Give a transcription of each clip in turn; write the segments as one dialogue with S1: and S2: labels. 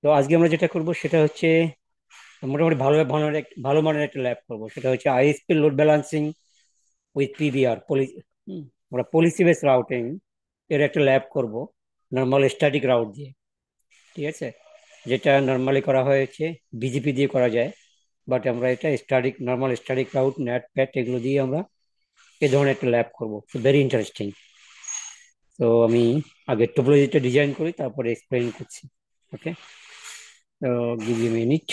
S1: তো আজকে আমরা যেটা করব সেটা হচ্ছে মোটামুটি ভালো মানের একটা ল্যাব করব, সেটা হচ্ছে ISP load balancing with PBR আমরা পলিসি বেস রাউটিং এর একটা ল্যাব করব, নর্মাল স্ট্যাটিক রাউট দিয়ে। ঠিক আছে, যেটা নর্মালি করা হয়েছে বিজিপি দিয়ে করা যায়, বাট আমরা এটা নর্মাল স্ট্যাটিক রাউট নেট প্যাট এগুলো দিয়ে আমরা এই ধরনের একটা ল্যাব করব। Very interesting. তো আমি আগে টোপোলজিটা ডিজাইন করি, তারপরে এক্সপ্লেইন করছি। ওকে, তো গিভ ইউ মিনিট।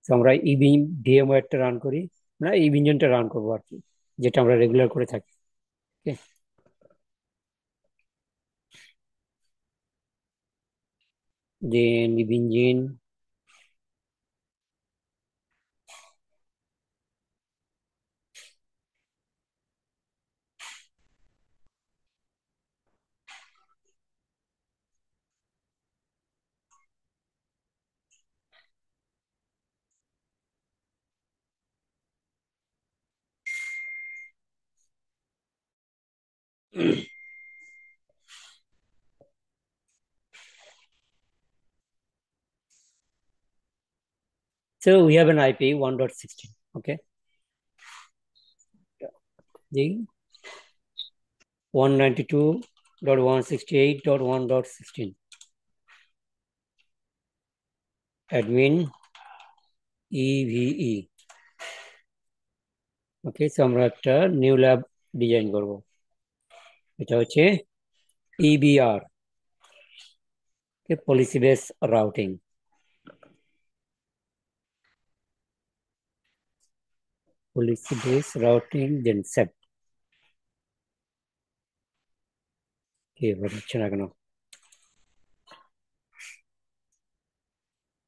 S1: তো আমরা ইভিন ভিএমওয়্যারটা রান করি, আমরা এই ইঞ্জিনটা রান করবো আর কি, যেটা আমরা রেগুলার করে থাকি। Okay, then EVE engine. So we have an IP 1.16. Okay, the 192.168.1.16 admin EVE. Okay, so আমরা একটা নিউ ল্যাব ডিজাইন করব। এটা হচ্ছে EBR, policy base routing. Policy base routing then set. কি হচ্ছে না কেন?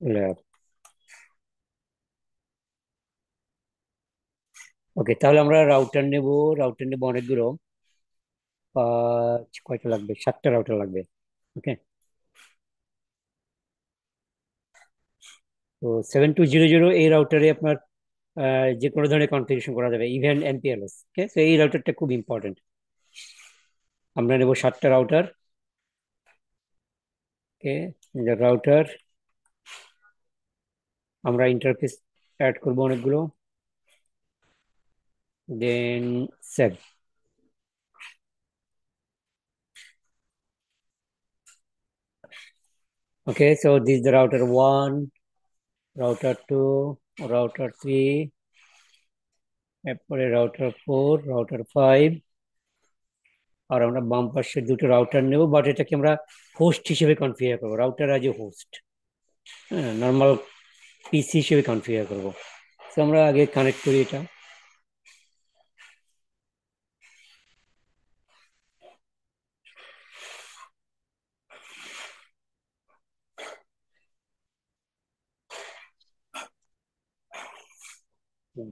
S1: ল্যাব। ওকে, তাহলে আমরা রাউটার নেব অনেকগুলো। কয়টা লাগবে? 7টা রাউটার লাগবে। ওকে, তো 7200 এই রাউটারে আপনার যে কোনো ধরনের কনফিগারেশন করা যাবে, ইভেন এনপিএলএস। ওকে, তো এই রাউটারটা খুব ইম্পর্টেন্ট। আমরা নেব 7টা রাউটার। ওকে, রাউটার আমরা ইন্টারফেস অ্যাড করব অনেকগুলো, then save. Okay, so this the router 1, router 2, router 3, এরপরে রাউটার 4, রাউটার 5। আর আমরা বাম পাশে দুটো রাউটার নেব, বাট এটাকে আমরা হোস্ট হিসেবে কনফিগার করবো, রাউটার আজ এ হোস্ট। হ্যাঁ, নর্মাল পিসি হিসেবে কনফিগার করবো। তো আমরা আগে কানেক্ট করি এটা।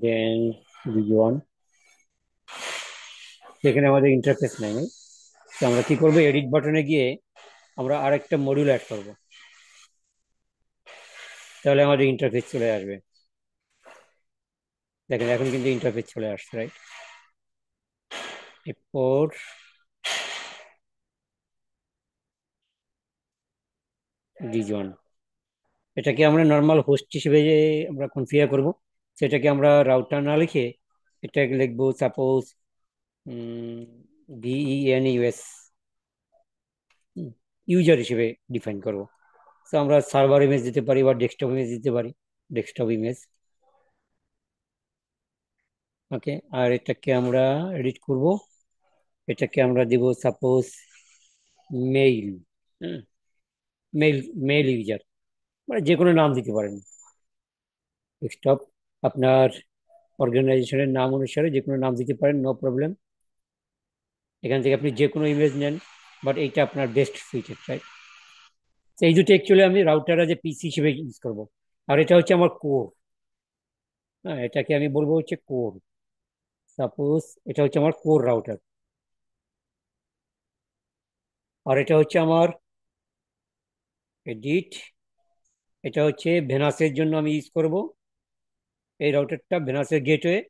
S1: দেন ভিজুয়াল, সেখানে আমাদের ইন্টারফেস নাই। তো আমরা কি করবো, এডিট বাটনে গিয়ে আমরা আরেকটা মডিউল অ্যাড করব, তাহলে আমাদের ইন্টারফেস চলে আসবে। দেখেন এখন কিন্তু ইন্টারফেস চলে আসছে, রাইট? এরপর ডিজন, এটাকে আমরা নর্মাল হোস্ট হিসেবে যে আমরা কনফিগার করব, সেটাকে আমরা রাউটার না লিখে এটাকে লিখবো সাপোজ DENUS ইউজার হিসেবে ডিফাইন করব। তো আমরা সার্ভার ইমেজ দিতে পারি বা ডেস্কটপ ইমেজ দিতে পারি, ডেস্কটপ ইমেজ। ওকে, আর এটাকে আমরা এডিট করব, এটাকে আমরা দিব সাপোজ মেইল। হ্যাঁ, মেইল মেইল ইউজার, মানে যে কোনো নাম দিতে পারেন। ডেস্কটপ আপনার অর্গানাইজেশনের নাম অনুসারে যে কোনো নাম দিতে পারেন, নো প্রবলেম। এখান থেকে আপনি যে কোনো ইমেজ নেন, বাট এইটা আপনার বেস্ট সুইটেড, রাইট? এই দুটো অ্যাকচুয়ালি আমি রাউটার যে পিসি হিসেবে ইউজ করব। আর এটা হচ্ছে আমার কোর। হ্যাঁ, এটাকে আমি বলবো হচ্ছে কোর। সাপোজ এটা হচ্ছে আমার কোর রাউটার, আর এটা হচ্ছে আমার এডিট এটা হচ্ছে ভেনাসের জন্য আমি ইউজ করব এই রাউটারটা, ভেনাসের গেটওয়ে।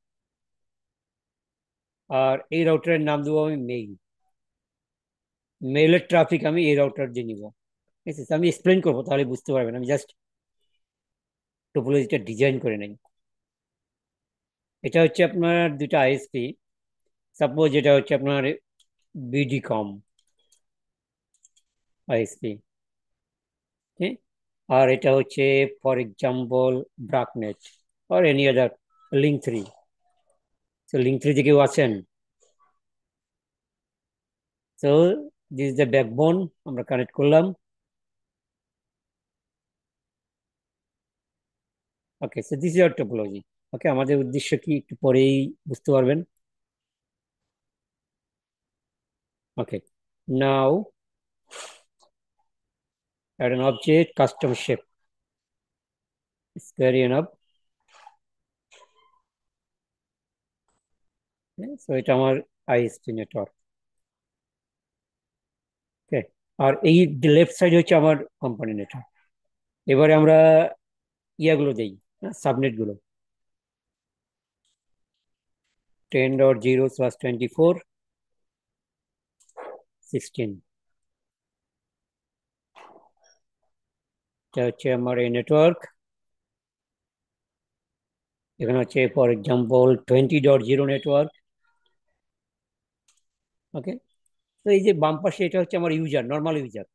S1: আর এই রাউটারের নাম দেবো আমি মেইল। মেইলের ট্রাফিক আমি এই রাউটার দিয়ে নিব। ঠিক আছে, আমি এক্সপ্লেন করবো তাহলে বুঝতে পারবেন, আমি জাস্ট টোপোলজিটা ডিজাইন করে নেই। এটা হচ্ছে আপনার দুইটা আইএসপি। সাপোজ এটা হচ্ছে আপনার বিডি কম আইএসপি, আর এটা হচ্ছে ফর এক্সাম্পল ব্রাকনেট আর এনি আদার লিঙ্ক 3। তো লিঙ্ক 3 কেউ আছেন? তো দিস ইজ দ্য ব্যাকবোন, আমরা কানেক্ট করলাম। Okay, so this is our topology. Okay, আমাদের উদ্দেশ্য কি একটু পরেই বুঝতে পারবেন। Okay, now add an object custom shape, square enough. So এটা আমার আইএসপি নেটওয়ার্ক। ওকে, আর এই লেফট সাইড হচ্ছে আমার কোম্পানি নেটওয়ার্ক। এবারে আমরা ইয়াগুলো দেই, সাবনেট গুলো। 10.0/24/16, এটা হচ্ছে আমার এই নেটওয়ার্ক। এখানে হচ্ছে ফর এক্সাম্পল 20.0 নেটওয়ার্ক। ওকে, তো এই যে বাম পাশে এটা হচ্ছে আমার ইউজার, নর্মাল ইউজার।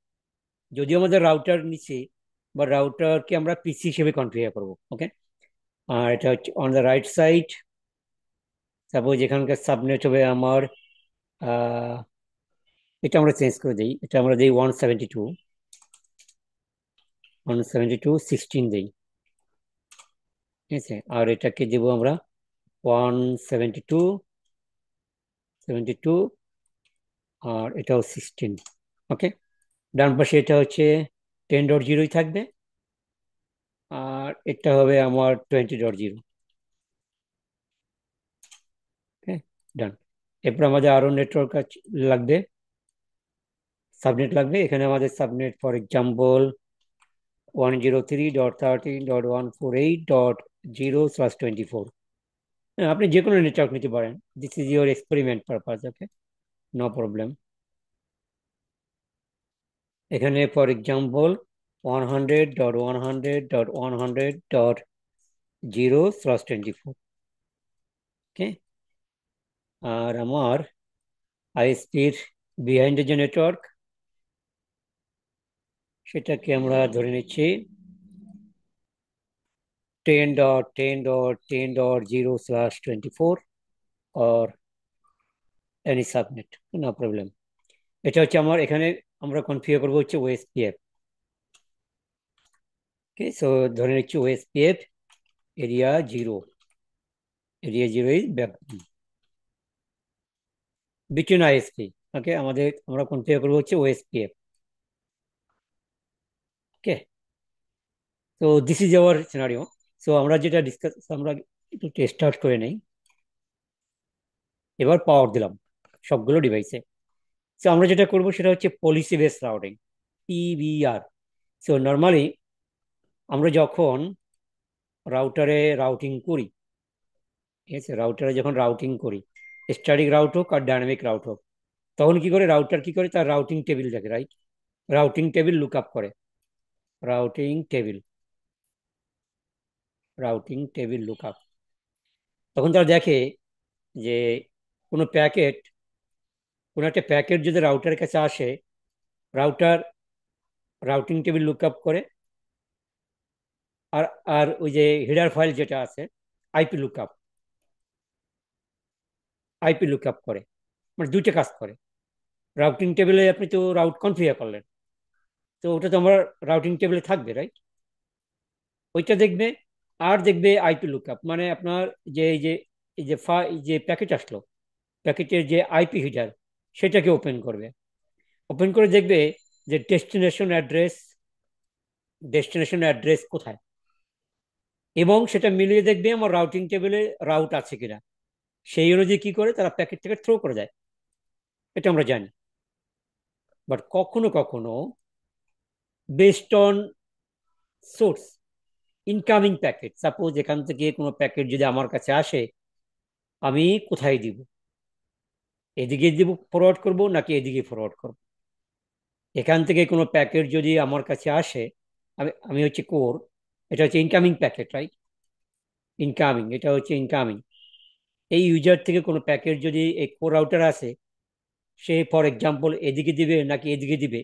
S1: যদিও আমাদের রাউটার নিচে, বা রাউটারকে আমরা পিসি হিসেবে কনফিগার করবো। ওকে, আর এটা হচ্ছে on the right side. Suppose এখানকার সাবনেট হবে আমার আহ এটা আমরা চেঞ্জ করে দিই, এটা আমরা দিই 172.172.16 দিই। ঠিক আছে, আর এটাকে দেবো আমরা 172.72, আর এটাও 16। ওকে, ডান পাশে এটা হচ্ছে 10.0 থাকবে, আর এটা হবে আমার 20.0। ওকে, ডান। এরপর আমাদের আরো নেটওয়ার্ক লাগবে, সাবনেট লাগবে। এখানে আমাদের সাবনেট ফর এক্সাম্পল 103.13.148.0/24। আপনি যে কোনো নেটওয়ার্ক নিতে পারেন, this is your experiment purpose. Okay, no problem. এখানে ফর এক্সাম্পল 100.100.100.0/24। ওকে, আর আমার আইএসপির বিহাইন্ডের যে নেটওয়ার্ক, সেটাকে আমরা ধরে নিচ্ছি 10.10.10.0/24 or any subnet, no problem. এটা হচ্ছে আমার এখানে আমরা কনফিগার করবো হচ্ছে ওএসপিএফ। ওকে, সো ধরে নিচ্ছি OSPF area 0। Area 0 is back between ISP. Okay, আমরা কনফিগার করবো হচ্ছে ওএসপিএফ। ওকে, তো this is our scenario. So আমরা যেটা ডিসকাস, আমরা একটু টেস্ট আউট করে নেই। এবার পাওয়ার দিলাম সবগুলো ডিভাইসে। সো আমরা যেটা করবো সেটা হচ্ছে policy base routing, PBR. So normally আমরা যখন রাউটারে রাউটিং করি, ঠিক আছে, রাউটারে যখন রাউটিং করি, স্ট্যাটিক রাউট হোক আর ডাইনামিক রাউট হোক, তখন কি করে রাউটার কি করে, তার রাউটিং টেবিল দেখে, right? Routing table look up করে, routing table, routing table look up. তখন তারা দেখে যে কোনো প্যাকেট, কোনো একটা প্যাকেট যদি রাউটারের কাছে আসে, router routing table look up করে। আর আর ওই যে হেডার ফাইল যেটা আছে, IP look up, IP look up করে। মানে দুইটা কাজ করে। রাউটিং টেবিলে আপনি তো রাউট কনফিগার করলেন, তো ওটা তো আমার রাউটিং টেবিলে থাকবে, রাইট? ওইটা দেখবে। আর দেখবে আইপি লুকআপ, মানে আপনার যে এই যে প্যাকেট আসলো, প্যাকেটের যে আইপি হিডার, সেটাকে ওপেন করবে। ওপেন করে দেখবে যে ডেস্টিনেশন অ্যাড্রেস কোথায়, এবং সেটা মিলিয়ে দেখবে আমার রাউটিং টেবিলে রাউট আছে কিনা। সেই অনুযায়ী কি করে তারা প্যাকেট থেকে থ্রো করে যায়, এটা আমরা জানি। বাট কখনো কখনো based on source, incoming packet, suppose এখান থেকে কোনো প্যাকেট যদি আমার কাছে আসে, আমি কোথায় দিব? এদিকে দিব, ফরওয়ার্ড করব, নাকি এদিকে ফরওয়ার্ড করব? এখান থেকে কোনো প্যাকেট যদি আমার কাছে আসে, আমি আমি হচ্ছে কোর, এটা হচ্ছে ইনকামিং প্যাকেট, রাইট? ইনকামিং, এটা হচ্ছে ইনকামিং। এই ইউজার থেকে কোনো প্যাকেট যদি এই কোর রাউটার আসে, সে ফর এক্সাম্পল এদিকে দিবে নাকি এদিকে দিবে,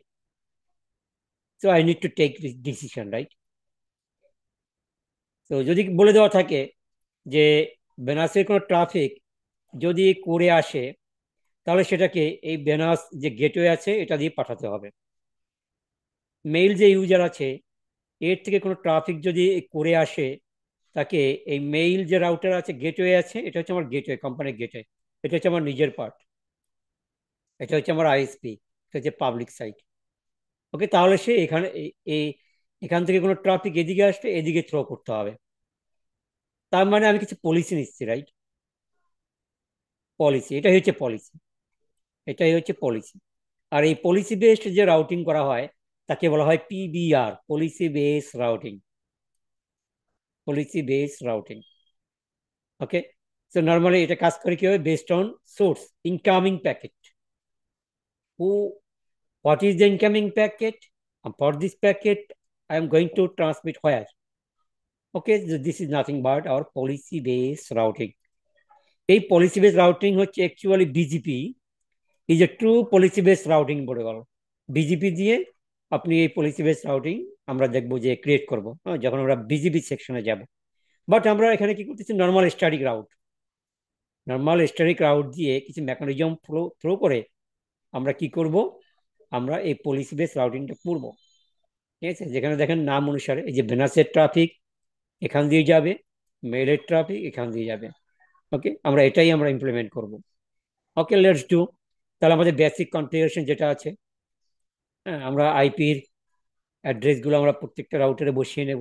S1: so I need to take decision, right? তো যদি বলে দেওয়া থাকে যে বেনাসের কোনো ট্রাফিক যদি করে আসে, তাহলে সেটাকে এই বেনাস যে গেটওয়ে আছে এটা দিয়ে পাঠাতে হবে। মেইল যে ইউজার আছে, এর থেকে কোনো ট্রাফিক যদি করে আসে, তাকে এই মেইল যে রাউটার আছে, গেটওয়ে আছে, এটা হচ্ছে আমার গেটওয়ে, কোম্পানির গেটওয়ে, এটা হচ্ছে আমার নিজের পার্ট, এটা হচ্ছে আমার আইএসপি, এটা হচ্ছে পাবলিক সাইট। ওকে, তাহলে সে এখানে এখান থেকে কোনো ট্রাফিক এদিকে আসলে এদিকে থ্রো করতে হবে। তার মানে আমি কিছু পলিসি নিচ্ছি, রাইট? পলিসি, এটাই হচ্ছে পলিসি, এটাই হচ্ছে পলিসি। আর এই পলিসি বেসড যে রাউটিং করা হয়, তাকে বলা হয় PBR, policy base routing, policy base routing. Okay, so normally এটা কাজ করে কি হবে, based on source, incoming packet, who, what is the incoming packet, and for this packet I am going to transmit where. Okay, so this is nothing but our policy based routing. এই policy base routing হচ্ছে actually BGP, is a true policy base routing বলে গেল। BGP দিয়ে আপনি এই policy base routing আমরা দেখবো যে ক্রিয়েট করবো, যখন আমরা বিজিপি সেকশনে যাব। বাট আমরা এখানে কি করতেছি, normal static route, normal static route দিয়ে কিছু মেকানিজম থ্রো করে আমরা কি করব, আমরা এই পলিসি বেস রাউটিংটা করবো। ঠিক আছে, যেখানে দেখেন নাম অনুসারে এই যে ভেনাসের ট্রাফিক এখান দিয়ে যাবে, মেলের ট্রাফিক এখান দিয়ে যাবে। ওকে, আমরা ইমপ্লিমেন্ট করব। ওকে, লেটস ডু। তাহলে আমাদের বেসিক কনফিগারেশন যেটা আছে, হ্যাঁ, আমরা আইপির অ্যাড্রেসগুলো আমরা প্রত্যেকটা রাউটারে বসিয়ে নেব।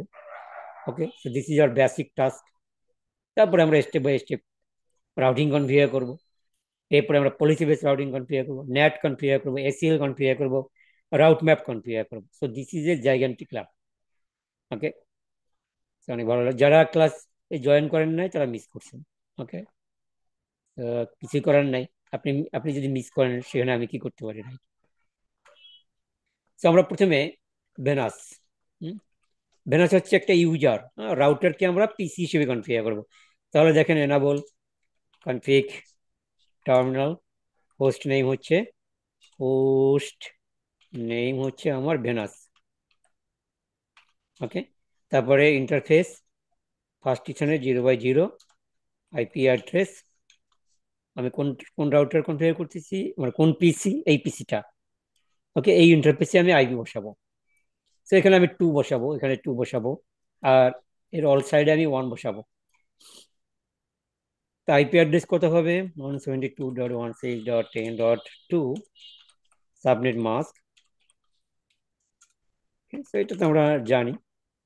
S1: Okay, so this is our basic task. তারপরে আমরা step by step routing configure করব। এরপরে আমরা পলিসি বেস রাউটিং কনফিগার করবো, নেট কনফিগার করবো, এসিএল কনফিগার করবো, রাউট ম্যাপ কনফিগার করবো। So this is a gigantic lab. Okay, অনেক ভালো লাগে, যারা ক্লাস জয়েন করেন নাই তারা মিস করছেন। ওকে, কিছুই করার নাই, আপনি আপনি যদি মিস করেন সেখানে আমি কি করতে পারি, রাইট? তো আমরা প্রথমে ভেনাস, ভেনাস হচ্ছে একটা ইউজার, রাউটারকে আমরা পিসি হিসেবে কনফিগার করব। তাহলে দেখেন enable config terminal, host name হচ্ছে, হোস্ট নেম হচ্ছে আমার ভেনাস। ওকে, তারপরে ইন্টারফেস, ফার্স্ট স্টেশনে 0/0 আইপি অ্যাড্রেস, আমি কোন কোন রাউটার কনফিগার করতেছি, মানে কোন পিসি, এই পিসিটা। ওকে, এই ইন্টারফেসে আমি আইপি বসাবো। তো এখানে আমি 2 বসাবো, এখানে 2 বসাবো, আর এর অল সাইডে আমি 1 বসাবো। তো আইপি অ্যাড্রেস কত হবে, 172.168.10.2 সাবনেট মাস্ক। তো এটা তো আমরা জানি,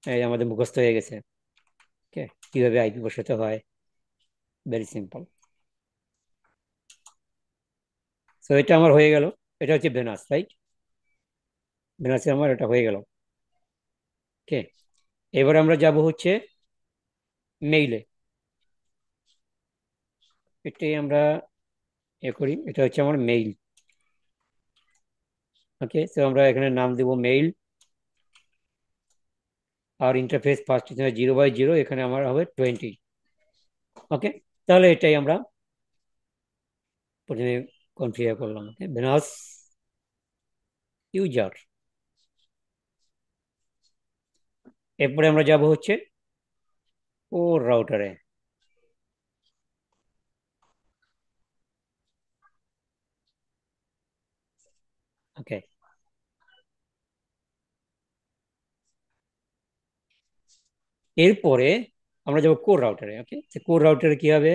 S1: এই আমাদের মুখস্থ হয়ে গেছে। ওকে, কিভাবে আইপি বসাতে হয়, ভেরি সিম্পল। তো এটা আমার হয়ে গেল, এটা হচ্ছে ভেনাস, রাইট? ভেনাসে আমার এটা হয়ে গেল। ওকে, এবার আমরা যাব হচ্ছে মেইলে। এটাই আমরা করি, এটা হচ্ছে আমার মেইল। ওকে, তো আমরা এখানে নাম দেবো মেইল, আর ইন্টারফেস ফার্স্ট 0/0, এখানে আমার হবে 20। ওকে, তাহলে এটাই আমরা প্রথমে কনফিগার করলাম। ওকে, ভেনাস ইউজার। এরপরে আমরা যাব হচ্ছে ও রাউটারে। ওকে, এরপরে আমরা যাব কোর রাউটারে। ওকে, কোর রাউটারে কি হবে,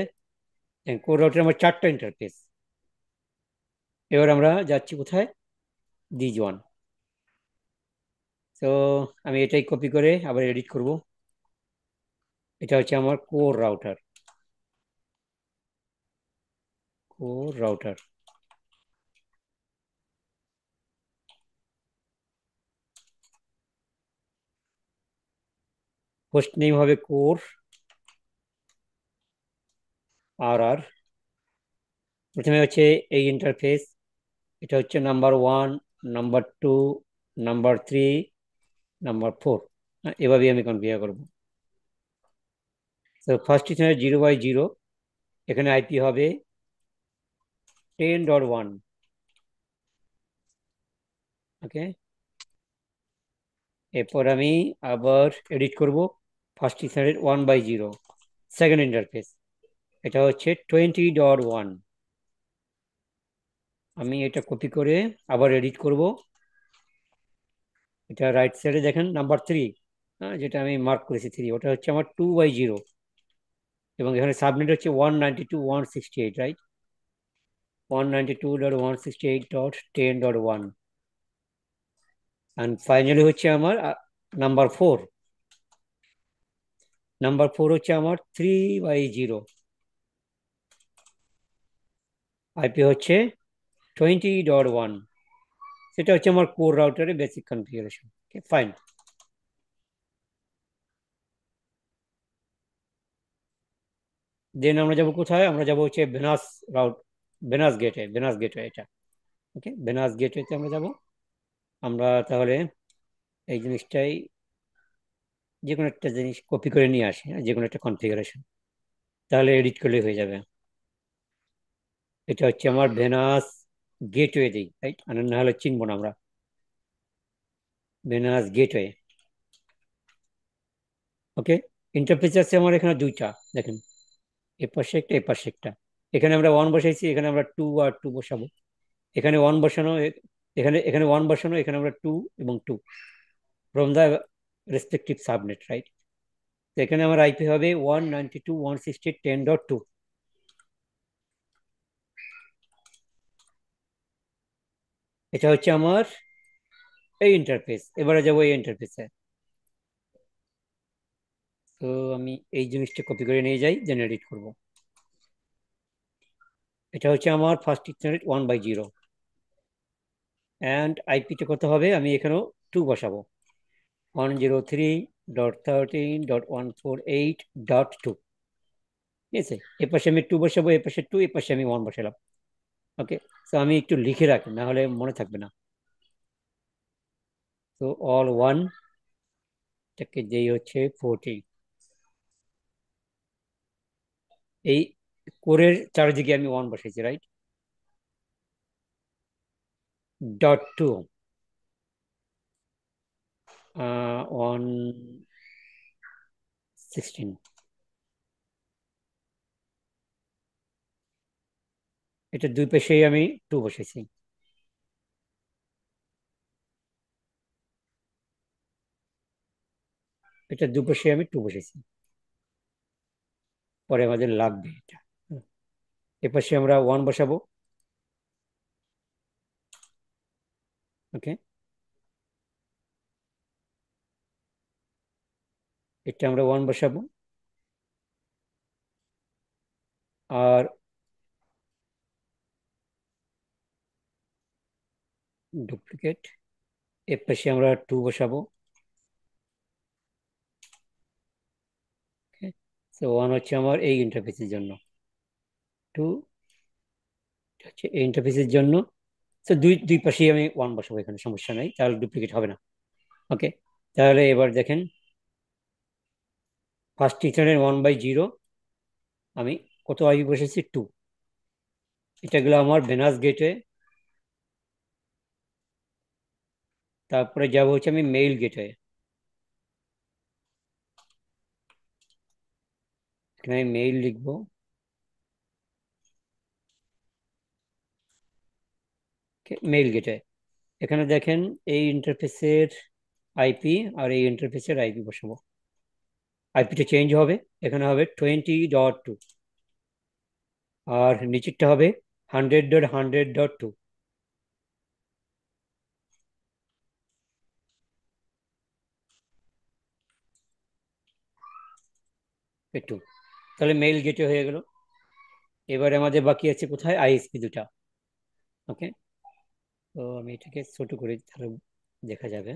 S1: কোর রাউটারে আমার 4টা ইন্টারফেস। এবার আমরা যাচ্ছি কোথায়, দিজ ওয়ান। তো আমি এটাই কপি করে আবার এডিট করব। এটা হচ্ছে আমার core router, core router. Host name হবে কোর আর আর। প্রথমে হচ্ছে এই ইন্টারফেস, এটা হচ্ছে নাম্বার 1, নাম্বার 2, নাম্বার 3, নাম্বার 4। এভাবেই আমি কনফিগার করবো। তো ফার্স্ট এখানে 0/0, এখানে আইপি হবে 10.1। ওকে, এরপর আমি আবার এডিট করব। ফার্স্ট ইথারের 1/0, সেকেন্ড ইন্টারফেস, এটা হচ্ছে 20.1। আমি এটা কপি করে আবার এডিট করব। এটা রাইট সাইডে দেখেন নাম্বার 3, যেটা আমি মার্ক করেছি 3, ওটা হচ্ছে আমার 2/0। এবং এখানে সাবনেট হচ্ছে 192.168, রাইট? 192.168.10.1। অ্যান্ড ফাইনালি হচ্ছে আমার নাম্বার 4। নাম্বার 4 হচ্ছে আমার 3/0, আইপি হচ্ছে 20.1। সেটা হচ্ছে আমার কোর রাউটারের বেসিক কনফিগারেশন। ওকে, ফাইন। দেন আমরা যাব কোথায়? আমরা যাব হচ্ছে ভেনাস রাউট, ভেনাস গেটওয়ে এটা। ওকে, ভেনাস গেটওয়েতে আমরা যাব। আমরা তাহলে এই জিনিসটাই, যে কোনো একটা জিনিস কপি করে নিয়ে আসি, যে কোনো একটা কনফিগারেশন, তাহলে এডিট করলেই হয়ে যাবে। এটা হচ্ছে আমার ভেনাস গেটওয়ে দিই, রাইট? আর না হলে চিনবো না আমরা। Venous gateway. ওকে, ইন্টারফেস আছে আমার এখানে দুইটা, দেখেন, এ পাশে একটা, এ পাশে একটা। এখানে আমরা 1 বসাইছি, এখানে আমরা 2 আর 2 বসাবো। এখানে 1 বসানো, এখানে এখানে 1 বসানো, এখানে আমরা 2 এবং 2 from the respective subnet, right? তো এখানে আমার আইপি হবে 192.168.10.2। এটা হচ্ছে আমার এই ইন্টারফেস। এবারে যাবো এই ইন্টারফেসে। তো আমি এই জিনিসটা কপি করে নিয়ে যাই, দেন এডিট করবো। এটা হচ্ছে আমার ফার্স্ট ইথারনেট 1/0, অ্যান্ড আইপিটা কত হবে? আমি এখানেও 2 বসাবো, 103.13.148.2। ঠিক আছে, এ পাশে আমি 2 বসাবো, এ পাশে 2, এ পাশে আমি 1 বসালাম। ওকে, তো আমি একটু লিখে রাখি, না হলে মনে থাকবে না। তো অল ওয়ান, এটাকে যেই হচ্ছে 40। এই কোরের চারিদিকে আমি 1 বসাইছি, রাইট? .2, 116। এটা দুই পাশেই আমি 2 বসাইছি। এটা দুপাশে আমি 2 বসাইছি। পরে আমাদের লাগবে এটা। এপাশে আমরা 1 বসাবো। ওকে, এটা আমরা 1 বসাবো। আর ডুপ্লিকেট, এপাশে আমরা 2 বসাবো। তো 1 হচ্ছে আমার এই ইন্টারফেসের জন্য, 2 হচ্ছে এই ইন্টারফেসের জন্য। তো দুই দুই পাশেই আমি 1 বসাবো, এখানে সমস্যা নাই, তাহলে ডুপ্লিকেট হবে না। ওকে, তাহলে এবার দেখেন, ফার্স্ট টিচারের 1/0 আমি কত আইপি বসেছি? 2। এটা গেলো আমার ভেনাস গেটে। তারপরে যাব হচ্ছে আমি মেইল গেটে। এখানে আমি মেইল লিখবো। মেইল গেটে, এখানে দেখেন এই ইন্টারফেসের আইপি আর এই ইন্টারফেসের আইপি বসাবো। আইপিটা চেঞ্জ হবে, এখানে হবে 20.2, আর নিচেরটা হবে 100.100.2। 2, তাহলে মেইল গেটে হয়ে গেল। এবারে আমাদের বাকি আছে কোথায়? আইএসপি দুটা। ওকে, তো আমি এটাকে ছোট করে তাহলে দেখা যাবে।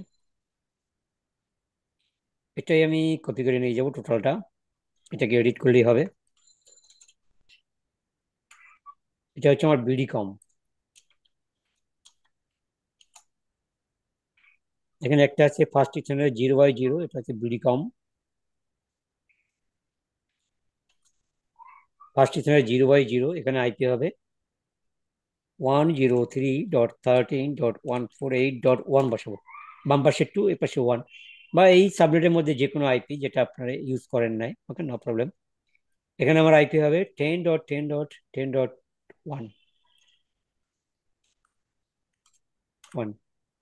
S1: এটাই আমি কপি করে নিয়ে যাবো টোটালটা, এটাকে এডিট করলেই হবে। এটা হচ্ছে আমার বিডি কম। এখানে একটা আছে ফার্স্ট চ্যানেল 0/0, এটা হচ্ছে বিডি কম। ফার্স্ট চ্যানেল 0/0, এখানে আইপি হবে 103.13.148.1 বসাবো। বাম পাশে 2, এ পাশে 1, বা এই সাবনেটের মধ্যে যে কোনো আইপি যেটা আপনারা ইউজ করেন নাই, ওকে, নো প্রবলেম। এখানে আমার আইপি হবে 10.10.10.1.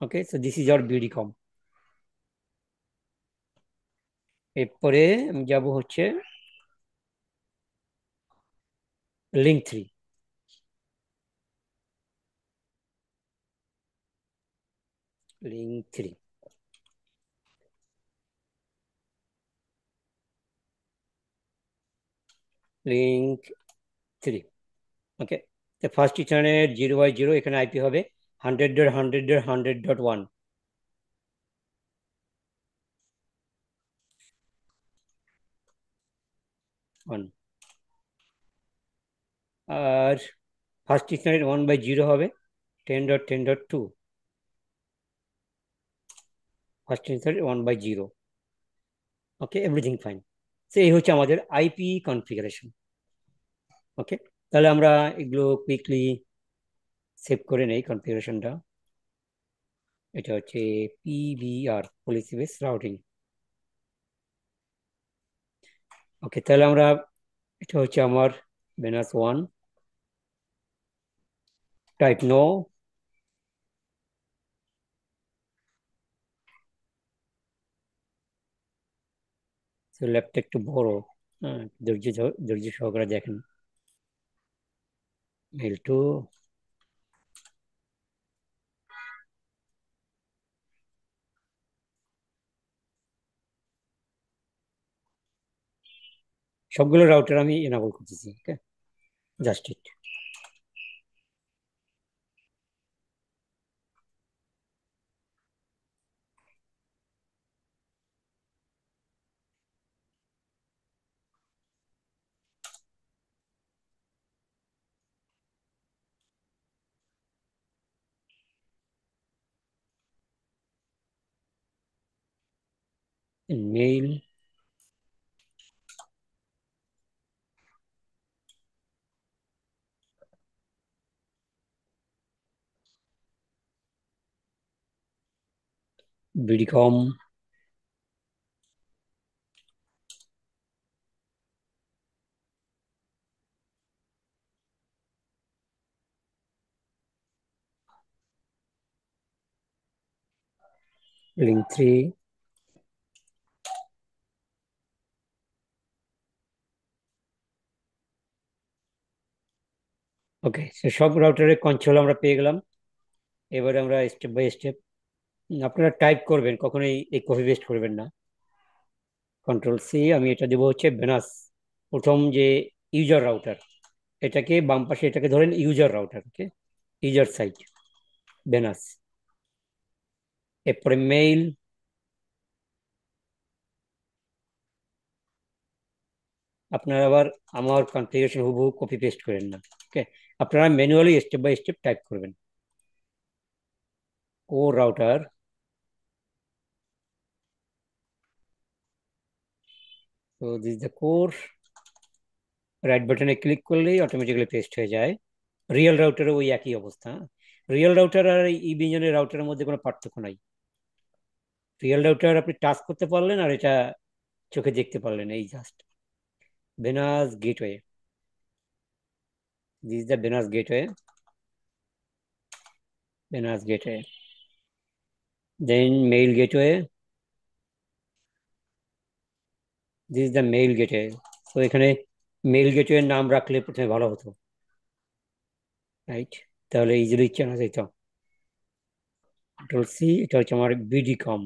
S1: Okay, so this is our BDCOM. এরপরে আমি যাবো হচ্ছে link three. Link three, link three. Okay, তো ফার্স্ট চ্যানেলের 0/0, এখানে আইপি হবে 100.100.100.1। আর ফার্স্ট চ্যানেল 1/0 হবে 10.10.2। First channel 1/0। ওকে, এভরিথিং ফাইন। তো এই হচ্ছে আমাদের আইপি কনফিগারেশন। ওকে, তাহলে আমরা এগুলো কুইকলি সেভ করে নেই কনফিগারেশনটা। এটা হচ্ছে PBR, policy base routing. Okay, তাহলে আমরা, এটা হচ্ছে আমার Venus one, type no. Laptop একটু বড়, হ্যাঁ, ধৈর্য সহকারে দেখেন। মেল টু, সবগুলো রাউটার আমি এনাবল করতেছি। Okay, just it. Mail, BDCOM, link three. Okay, সব রাউটারের কন্ট্রোল আমরা পেয়ে গেলাম। এবারে আমরা স্টেপ বাই স্টেপ, আপনারা টাইপ করবেন, কখনোই এই কপি পেস্ট করবেন না। কন্ট্রোল সি, আমি এটা দেবো হচ্ছে বেনাস, প্রথম যে ইউজার রাউটার, এটাকে বাম পাশে এটাকে ধরেন ইউজার রাউটার। ওকে, ইউজার সাইট বেনাস। এরপরে মেইল, আপনারা আবার আমার কনফিগারেশন হুবহু কপি পেস্ট করেন না। ওকে, আপনারা manually step by step type করবেন। কোর রাউটার, তো দিস দ্য কোর। রাইট বাটনে ক্লিক করলেই অটোমেটিক্যালি পেস্ট হয়ে যায়। রিয়েল রাউটারে ওই একই অবস্থা। রিয়েল রাউটার আর ই বিঞ্জনের রাউটারের মধ্যে কোনো পার্থক্য নাই। রিয়েল রাউটার আপনি টাচ করতে পারলেন, আর এটা চোখে দেখতে পারলেন, এই just. Venus gateway, this the Venus gateway, Venus gateway. Then mail gateway, this the mail gateway. তো এখানে মেইল গেটওয়ে নাম রাখলে প্রথমে ভালো হতো, রাইট? তাহলে ইজিলি চেনা যেত। কন্ট্রোল সি, এটা হচ্ছে আমার বিডি কম।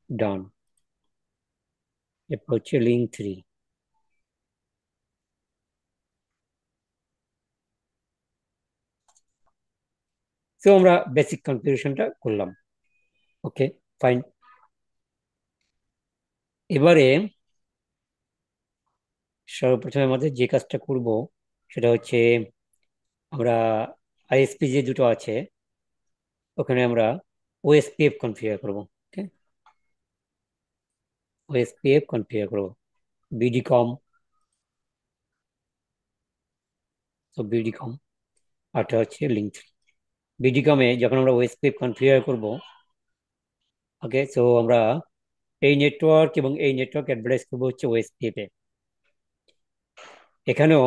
S1: ডান। এরপর হচ্ছে লিঙ্ক থ্রি। তো আমরা বেসিক কনফিগারেশনটা করলাম। ওকে, ফাইন। এবারে সর্বপ্রথমে আমাদের যে কাজটা করব সেটা হচ্ছে আমরা আইএসপি যে দুটো আছে ওখানে আমরা ওএসপিএফ কনফিগার করব। ওকে, ওএসপিএফ কনফিগার করব, বিডিকম। তো বিডিকম আরটা হচ্ছে লিঙ্ক থ্রি। বিডিকমে যখন আমরা ওএসপিএফ কনফিগার করব, ওকে, সো আমরা এই নেটওয়ার্ক এবং এই নেটওয়ার্ক অ্যাডভার্টাইজ করবো হচ্ছে ওএসপিএফ এ। এখানেও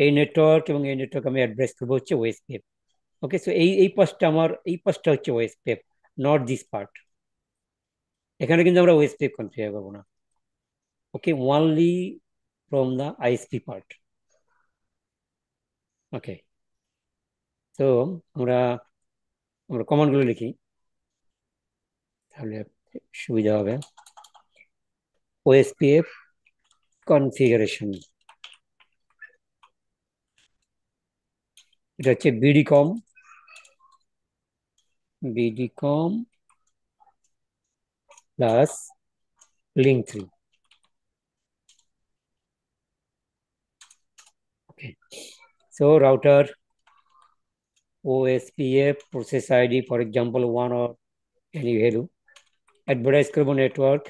S1: এই নেটওয়ার্ক এবং এই নেটওয়ার্ক আমি অ্যাডভার্টাইজ করবো হচ্ছে ওএসপিএফ। ওকে, সো এই পাশটা আমার, এই পাশটা হচ্ছে ওএসপিএফ, নট দিস পার্ট। এখানে কিন্তু আমরা ওএসপিএফ কনফিগার করবো না। Okay, only from the ISP part. Okay, তো আমরা আমরা কমান্ড গুলো লিখি, তাহলে সুবিধা হবে। ওএসপিএফ কনফিগারেশন, এটা হচ্ছে BDCom, BDCom plus link three. Okay, so router OSPF process ID, for example, one or any value, advertise করবো নেটওয়ার্ক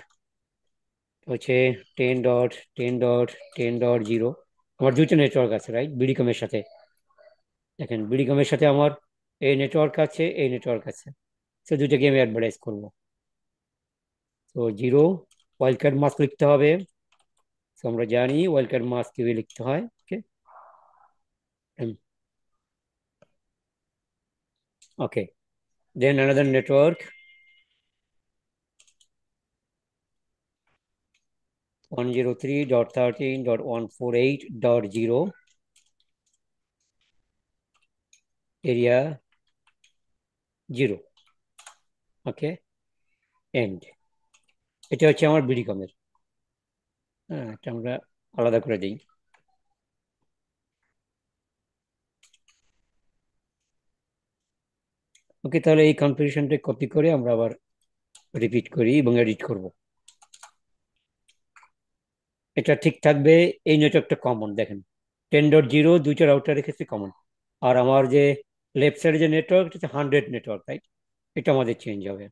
S1: হচ্ছে 10.10.10.0। আমার দুইটা নেটওয়ার্ক আছে, রাইট, বিডিকমের সাথে। দেখেন, বিডিকমের সাথে আমার এই নেটওয়ার্ক আছে, এই নেটওয়ার্ক আছে, সে দুইটাকে আমি অ্যাডভার্টাইজ করবো। তো জিরো, ওয়াইল্ড কার্ড মাস্ক লিখতে হবে। তো আমরা জানি ওয়াইল্ড কার্ড মাস্ক কিভাবে লিখতে হয়। Okay, okay, then another network 103.13.148.0 area 0। Okay, end. এটা হচ্ছে আমার বিডিকমের। হ্যাঁ, এটা আমরা আলাদা করে দিই। ওকে, তাহলে এই কনফিগারেশনটা কপি করে আমরা আবার রিপিট করি এবং এডিট করব। এটা ঠিক থাকবে। এই নেটওয়ার্কটা কমন, দেখেন 10.0 দুইটা রাউটার রেখেছি কমন। আর আমার যে লেফট সাইডে যে নেটওয়ার্ক, এটা হচ্ছে 100 নেটওয়ার্ক, রাইট, এটা আমাদের চেঞ্জ হবে।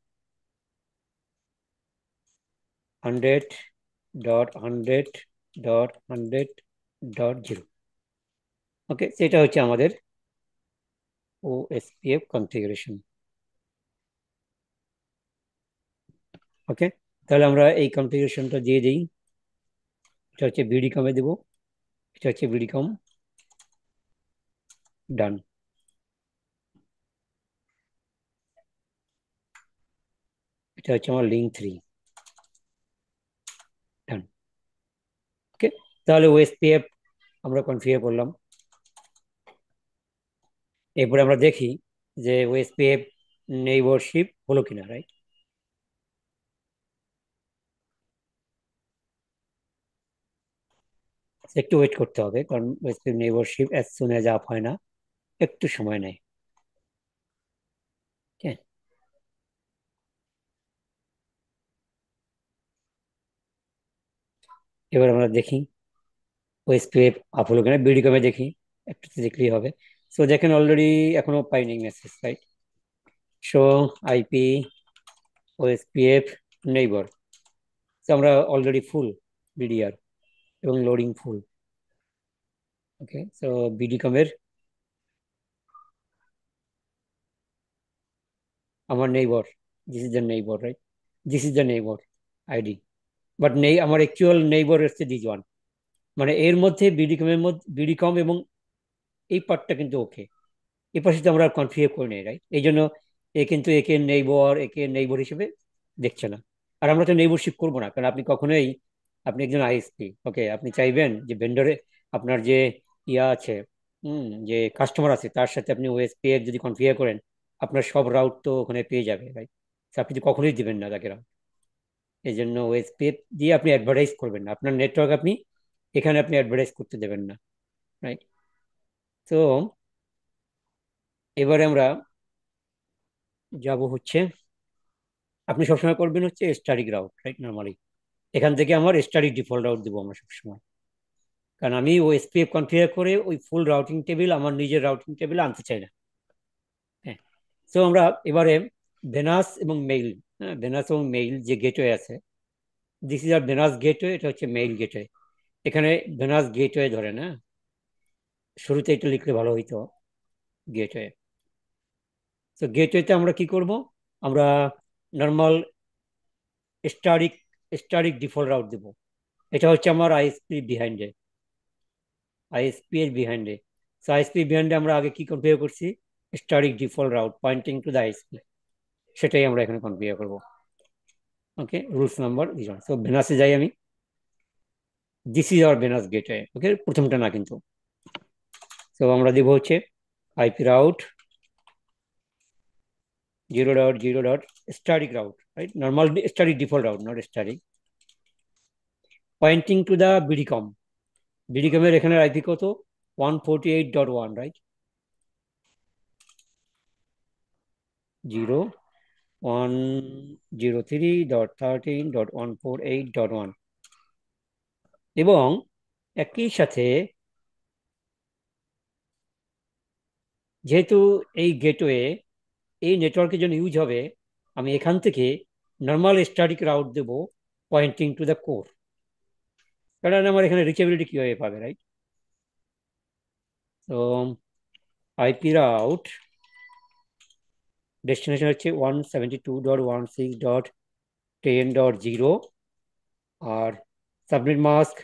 S1: 100.100.100.0। ওকে, সেটা হচ্ছে আমাদের OSPF কনফিগারেশন। ওকে, তাহলে আমরা এই কনফিগারেশনটা দিয়ে দিই। এটা হচ্ছে বিডিকমে দেবো, এটা হচ্ছে বিডিকম, ডান। এটা হচ্ছে আমার লিঙ্ক থ্রি, ডান। ওকে, তাহলে ওএসপিএফ আমরা কনফিগার করলাম। এরপরে আমরা দেখি যে ওএসপিএফ নেইবরশিপ হলো কিনা, রাইট। একটু ওয়েট করতে হবে, কারণ OSPF neighbourship as soon as up হয় না, একটু সময় নেয়। Okay? এবার আমরা দেখি ওএসপিএফ আপ হলো কিনা, বিডিকমে দেখি, একটু দেখলেই হবে। সো দেখেন অলরেডি এখনো পাইনি message, right. Show IP OSPF neighbour, আমরা অলরেডি ফুল বিডিআর এবং লোডিং ফুল। ওকে, সো বিডিকমের আমার neighbour, this is the neighbour, right, this is the neighbour ID. But নেই, আমার অ্যাকচুয়াল নেইবর হচ্ছে দিস ওয়ান। মানে এর মধ্যে বিডিকমের মধ্যে বিডিকম এবং এই পার্টটা কিন্তু ওকে, এই পাশে তো আমরা কনফিগার করে নেই, রাইট। এই জন্য এ কিন্তু একে নেইবর, একে নেইবর হিসেবে দেখছে না। আর আমরা তো নেইবরশিপ করবো না, কারণ আপনি কখনোই, আপনি একজন আইএসপি, ওকে, আপনি চাইবেন যে ভেন্ডরে আপনার যে ইয়া আছে, যে কাস্টমার আছে, তার সাথে আপনি ওএসপি এর যদি কনফিগার করেন, আপনার সব রাউট তো ওখানে পেয়ে যাবে, রাইট। আপনি তো কখনোই দিবেন না তাকে রাউট। এই জন্য ওএসপি দিয়ে আপনি অ্যাডভার্টাইজ করবেন না আপনার নেটওয়ার্ক, আপনি এখানে আপনি অ্যাডভার্টাইজ করতে দেবেন না, রাইট। তো এবারে আমরা যাব হচ্ছে আপনি সবসময় করবেন হচ্ছে স্ট্যাটিক রাউট, রাইট? নর্মালি এখান থেকে আমার স্ট্যাটিক ডিফল্ট রাউট দিব আমরা সবসময়, কারণ আমি ওই এসপিএফ কনফিগার করে ওই ফুল রাউটিং টেবিল আমার নিজের রাউটিং টেবিলে আনতে চাই না। হ্যাঁ, তো আমরা এবারে ভেনাস এবং মেইল, হ্যাঁ ভেনাস এবং মেইল যে গেটওয়ে আছে, this is our Venus gateway, এটা হচ্ছে মেইল গেটওয়ে। এখানে ভেনাস গেটওয়ে ধরে না, শুরুতে এটা লিখলে ভালো হইতো, গেটওয়ে। তো গেটওয়েতে আমরা কি করব, আমরা normal static static default route দেব। এটা হচ্ছে আমার আইএসপি বিহাইন্ডে, আইএসপি এর বিহাইন্ডে। সো আইএসপি বিহাইন্ডে আমরা আগে কি কনফিগার করছি, static default route pointing to the ISP, সেটাই আমরা এখানে কনফিগার করব। ওকে, রুলস নাম্বার দিলাম। সো ভেনাসে যাই আমি, this is our Venus gateway, okay, প্রথমটা না কিন্তু। সো আমরা দেব হচ্ছে IP route 0.0 static route, right? Normal static default route, not static. Pointing to the BDCOM. BDCOM এর এখানে আইপি কত? 148.1, right? 0103.13.148.1, এবং একই সাথে যেহেতু এই গেটওয়ে এই নেটওয়ার্কের জন্য ইউজ হবে, আমি এখান থেকে নর্মাল স্ট্যাটিক রাউট দেব পয়েন্টিং টু দ্য কোর, কারণ আমার এখানে রিচেবিলিটি কিভাবে পাবে, রাইট? তো আইপি রাউট ডেস্টিনেশন হচ্ছে 172.16.10.0, আর সাবনেট মাস্ক,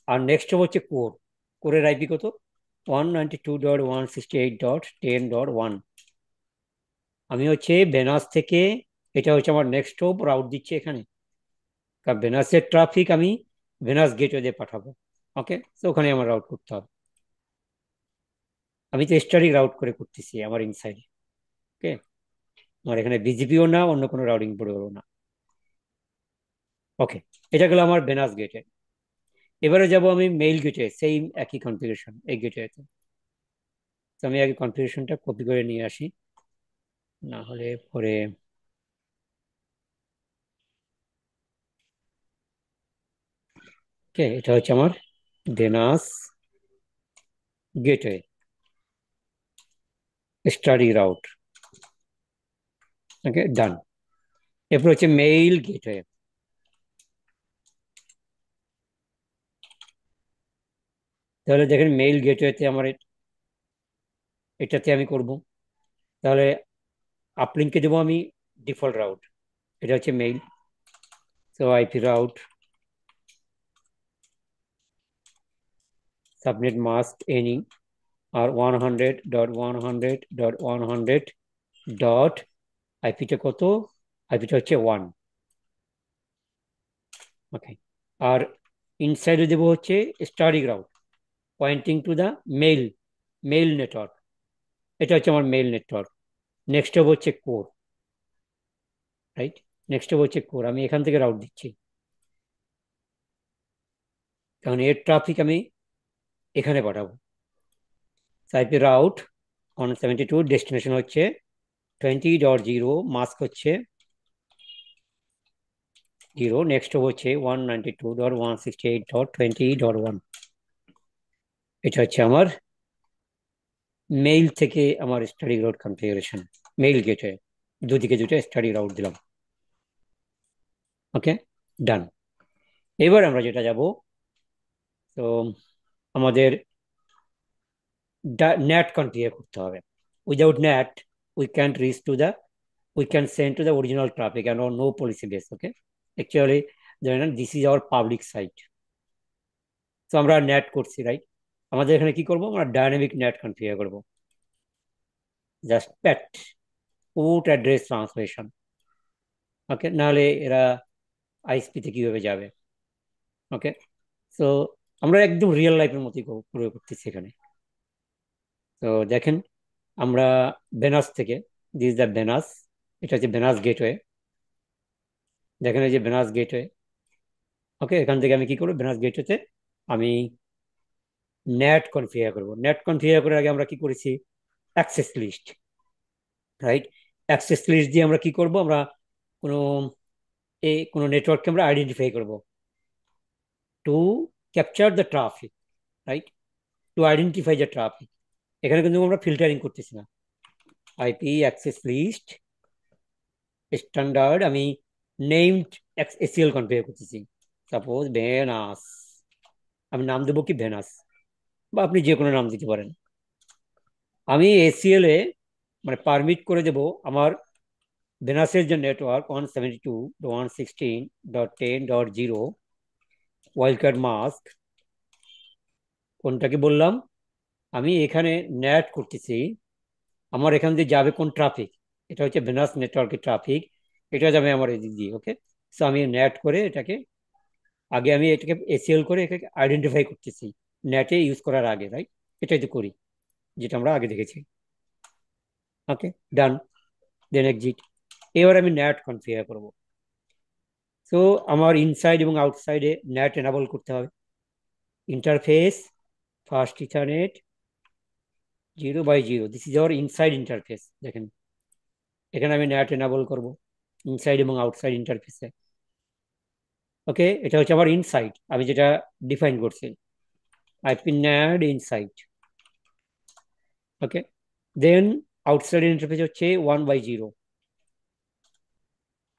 S1: আর নেক্সট হচ্ছে কোর। কোরের আইপি কত? 192.168.10.1। আমি হচ্ছে বেনাস থেকে, এটা হচ্ছে আমার নেক্সট হোপ রাউট দিচ্ছে এখানে, কারণ বেনাসের ট্রাফিক আমি বেনাস গেটওয়ে দিয়ে পাঠাবো। ওকে, তো ওখানে আমার রাউট করতে হবে। আমি তো স্টারিক রাউট করে করতেছি আমার ইনসাইডে। ওকে, আমার এখানে বিজিপিও না, অন্য কোনো রাউটিং প্রোটোকলও না। ওকে, এটা গেল আমার বেনাস গেটে। এবারে যাব আমি মেইল গেটে, সেম একই কনফিগারেশন এই গেটওয়েতে। তো আমি আগে কনফিগারেশনটা কপি করে নিয়ে আসি, না হলে পরে। ওকে, এটা হচ্ছে আমার বেনাস গেটওয়ে স্টাডি রাউট। ওকে, ডান। এরপর হচ্ছে মেইল গেটওয়ে। তাহলে দেখেন মেইল গেটওয়েতে আমার এটাতে আমি করব। তাহলে আপলিঙ্কে দেবো আমি ডিফল্ট রাউট, এটা হচ্ছে mail. So IP route subnet mask any আর 100.100.100 আইপিটা কত? আইপিটা হচ্ছে 1। ওকে, আর ইনসাইডে দেবো হচ্ছে static route pointing to the mail, mail network. এটা হচ্ছে আমার মেইল নেটওয়ার্ক। নেক্সট হবে হচ্ছে কোর, রাইট? নেক্সট হবে হচ্ছে কোর, আমি এখান থেকে রাউট দিচ্ছি, কারণ এর ট্রাফিক আমি এখানে পাঠাবো। আইপি রাউট 172, ডেস্টিনেশন হচ্ছে 20.0, মাস্ক হচ্ছে 0, নেক্সট হচ্ছে 192.168.20.1। এটা হচ্ছে আমার মেইল থেকে আমার স্টাডি রাউট কনফিগারেশন, মেইল গেটে দুদিকে দুটো স্টাডি রাউট দিলাম। ওকে, ডান। এবার আমরা যেটা যাব, তো আমাদের নেট কনফিগার করতে হবে। Without NAT we can't reach to the, we can send to the original traffic and no policy base. Okay, actually জানেন this is our public site. তো আমরা নেট করছি, রাইট? আমাদের এখানে কি করব, আমরা ডাইনামিক নেট কনফিগার করব, জাস্ট প্যাট পোর্ট অ্যাড্রেস ট্রান্সলেশন। ওকে, নাহলে এরা আইএসপি তে কিভাবে যাবে? ওকে, তো আমরা একদম রিয়েল লাইফের মতোই প্রয়োগ করতেছি এখানে। তো দেখেন, আমরা বেনাস থেকে, দিস দ্য বেনাস, এটা হচ্ছে বেনাস গেটওয়ে। দেখেন এই যে বেনাস গেটওয়ে। ওকে, এখান থেকে আমি কি করবো, বেনাস গেটওয়েতে আমি নেট কনফিগার করব। নেট কনফিগার করার আগে আমরা কি করেছি, access list. Right. Access list দিয়ে আমরা কি করব, আমরা কোনো কোনো নেটওয়ার্ককে আমরা আইডেন্টিফাই করব to capture the traffic, right, to identify the traffic. এখানে কিন্তু আমরা ফিল্টারিং করতেছি না। আইপি অ্যাক্সেস লিস্ট স্ট্যান্ডার্ড, আমি নেমড এসিএল কনফিগার করতেছি। সাপোজ ভেনাস, আমি নাম দেবো কি ভেনাস, বা আপনি যে কোনো নাম দিতে পারেন। আমি এসিএল এ মানে পারমিট করে দেব আমার ভেনাসের যে নেটওয়ার্ক 172.116.10.0 ওয়াইল্ড কার্ড মাস্ক, কোনটাকে বললাম, আমি এখানে ন্যাট করতেছি। আমার এখান দিয়ে যাবে কোন ট্রাফিক, এটা হচ্ছে ভেনাস নেটওয়ার্কের ট্রাফিক, এটা যাবে আমার এদিক দিয়ে। ওকে, সো আমি ন্যাট করে এটাকে, আগে আমি এটাকে এসিএল করে এটাকে আইডেন্টিফাই করতেছি নেটে ইউজ করার আগে, রাইট। এটাই তো করি, যেটা আমরা আগে দেখেছি। ওকে, ডান, দেন এক্সিট। এবার আমি ন্যাট কনফিগার করব। সো আমার ইনসাইড এবং আউটসাইডে ন্যাট এনাবল করতে হবে। Interface first ethernet 0/0, this is hour inside interface. দেখেন এখানে আমি ন্যাট এনাবল করব ইনসাইড এবং আউটসাইড ইন্টারফেসে। ওকে, এটা হচ্ছে আমার ইনসাইড, আমি যেটা ডিফাইন করছি, আইপি ন্যাট ইনসাইড। ওকে, দেন আউটসাইড ইন্টারফেস হচ্ছে 1/0,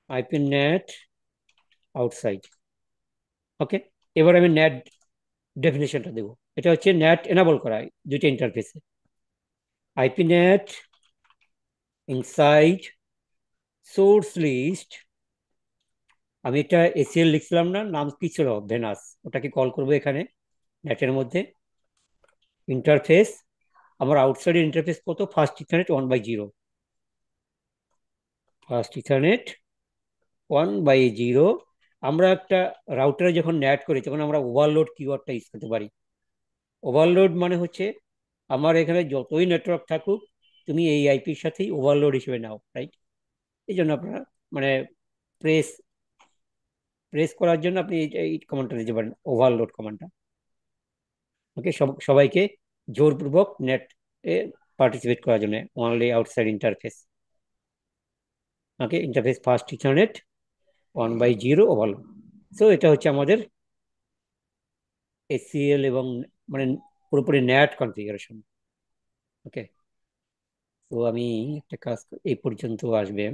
S1: আইপি ন্যাট আউটসাইড। ওকে, এবার আমি ন্যাট ডেফিনেশনটা দেবো। এটা হচ্ছে ন্যাট এনাবল করা দুইটা ইন্টারফেসে। আইপি ন্যাট ইনসাইড সোর্স লিস্ট, আমি একটা এসিএল লিখছিলাম না, নাম কি ছিল, ভেনাস, ওটাকে কল করবো এখানে নেটের মধ্যে। ইন্টারফেস, আমার আউটসাইড ইন্টারফেস কত, ফার্স্ট ইথারনেট 1/0, ফার্স্ট ইথারনেট 1/0। আমরা একটা রাউটারে যখন ন্যাট করি তখন আমরা ওভারলোড কিওয়ার্ডটা ইউজ করতে পারি। ওভারলোড মানে হচ্ছে আমার এখানে যতই নেটওয়ার্ক থাকুক, তুমি এই আইপির সাথেই ওভারলোড হিসেবে নাও, রাইট। এই জন্য আপনারা মানে প্রেস প্রেস করার জন্য আপনি এই কমান্ডটা দিতে পারেন, ওভারলোড কমান্ডটা। ওকে, সবাইকে জোরপূর্বক নেট এ পার্টিসিপেট করার জন্য, only outside interface. Okay, interface first ethernet 1/0 overload. So এটা হচ্ছে আমাদের এসিএল এবং মানে পুরোপুরি ন্যাট কনফিগারেশন। ওকে, তো আমি একটা কাজ এই পর্যন্ত আসবে।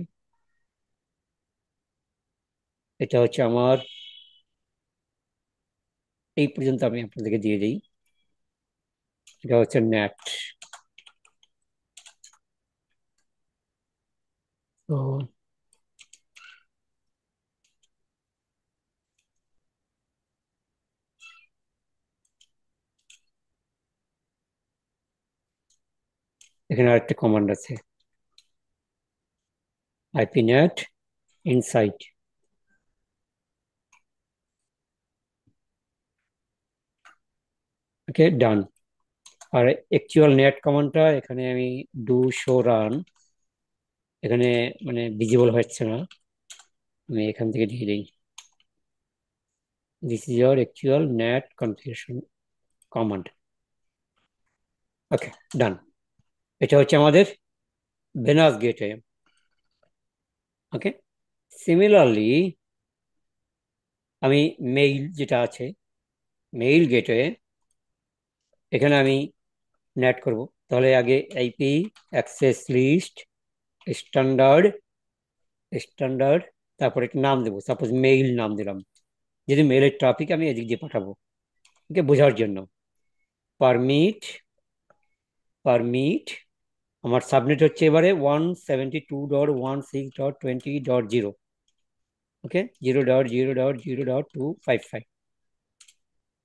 S1: এটা হচ্ছে আমার এই পর্যন্ত, আমি আপনাদেরকে দিয়ে দিই। এটা হচ্ছে ন্যাট। তো এখানে আরেকটা কমান্ড আছে, আইপি ন্যাট ইনসাইট। ওকে, ডান। আর অ্যাকচুয়াল নেট কমান্ডটা এখানে আমি ডু শো রান, এখানে মানে ভিজিবল হচ্ছে না, আমি এখান থেকে দিয়ে দিই। This is your actual NAT configuration command. Okay, done. এটা হচ্ছে আমাদের ভেনাস গেটওয়ে। ওকে, সিমিলারলি আমি মেইল যেটা আছে, মেইল গেটওয়ে, এখানে আমি নেট করব। তাহলে আগে IP access list standard, standard, তারপরে একটা নাম দেবো, সাপোজ মেইল নাম দিলাম, যদি মেইলের ট্রাফিক আমি এদিক দিয়ে পাঠাবো, ওকে, বোঝার জন্য। পারমিট, পারমিট, আমার সাবনেট হচ্ছে এবারে 172.16.20.0। ওকে, 0.0.0.255।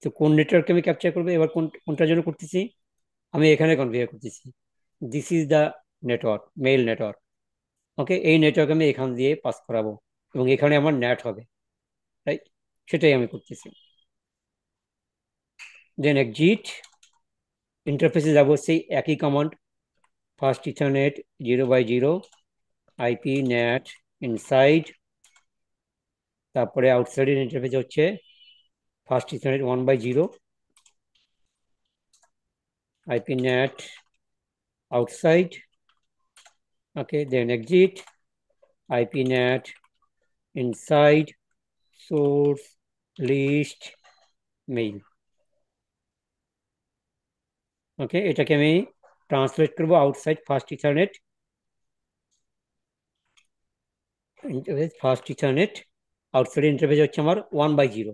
S1: তো কোন নেটওয়ার্ককে আমি ক্যাপচার করবো এবার, কোনটার জন্য করতেছি, আমি এখানে কনফিগার করতেছি। This is the network, mail network. Okay, এই নেটওয়ার্ক আমি এখান দিয়ে পাস করাবো এবং এখানে আমার নেট হবে, রাইট। সেটাই আমি করতেছি। দেন এক্সিট। ইন্টারফেসে যাবো সেই একই command, first ethernet 0/0, IP net inside, তারপরে আউটসাইডের ইন্টারফেস হচ্ছে first ethernet 1/0, IP net outside. Okay, then exit, IPNet, inside, source, list, mail. ওকে, এটাকে আমি ট্রান্সলেট করবো outside first ethernet, interface first ethernet, outside interface হচ্ছে আমার 1/0।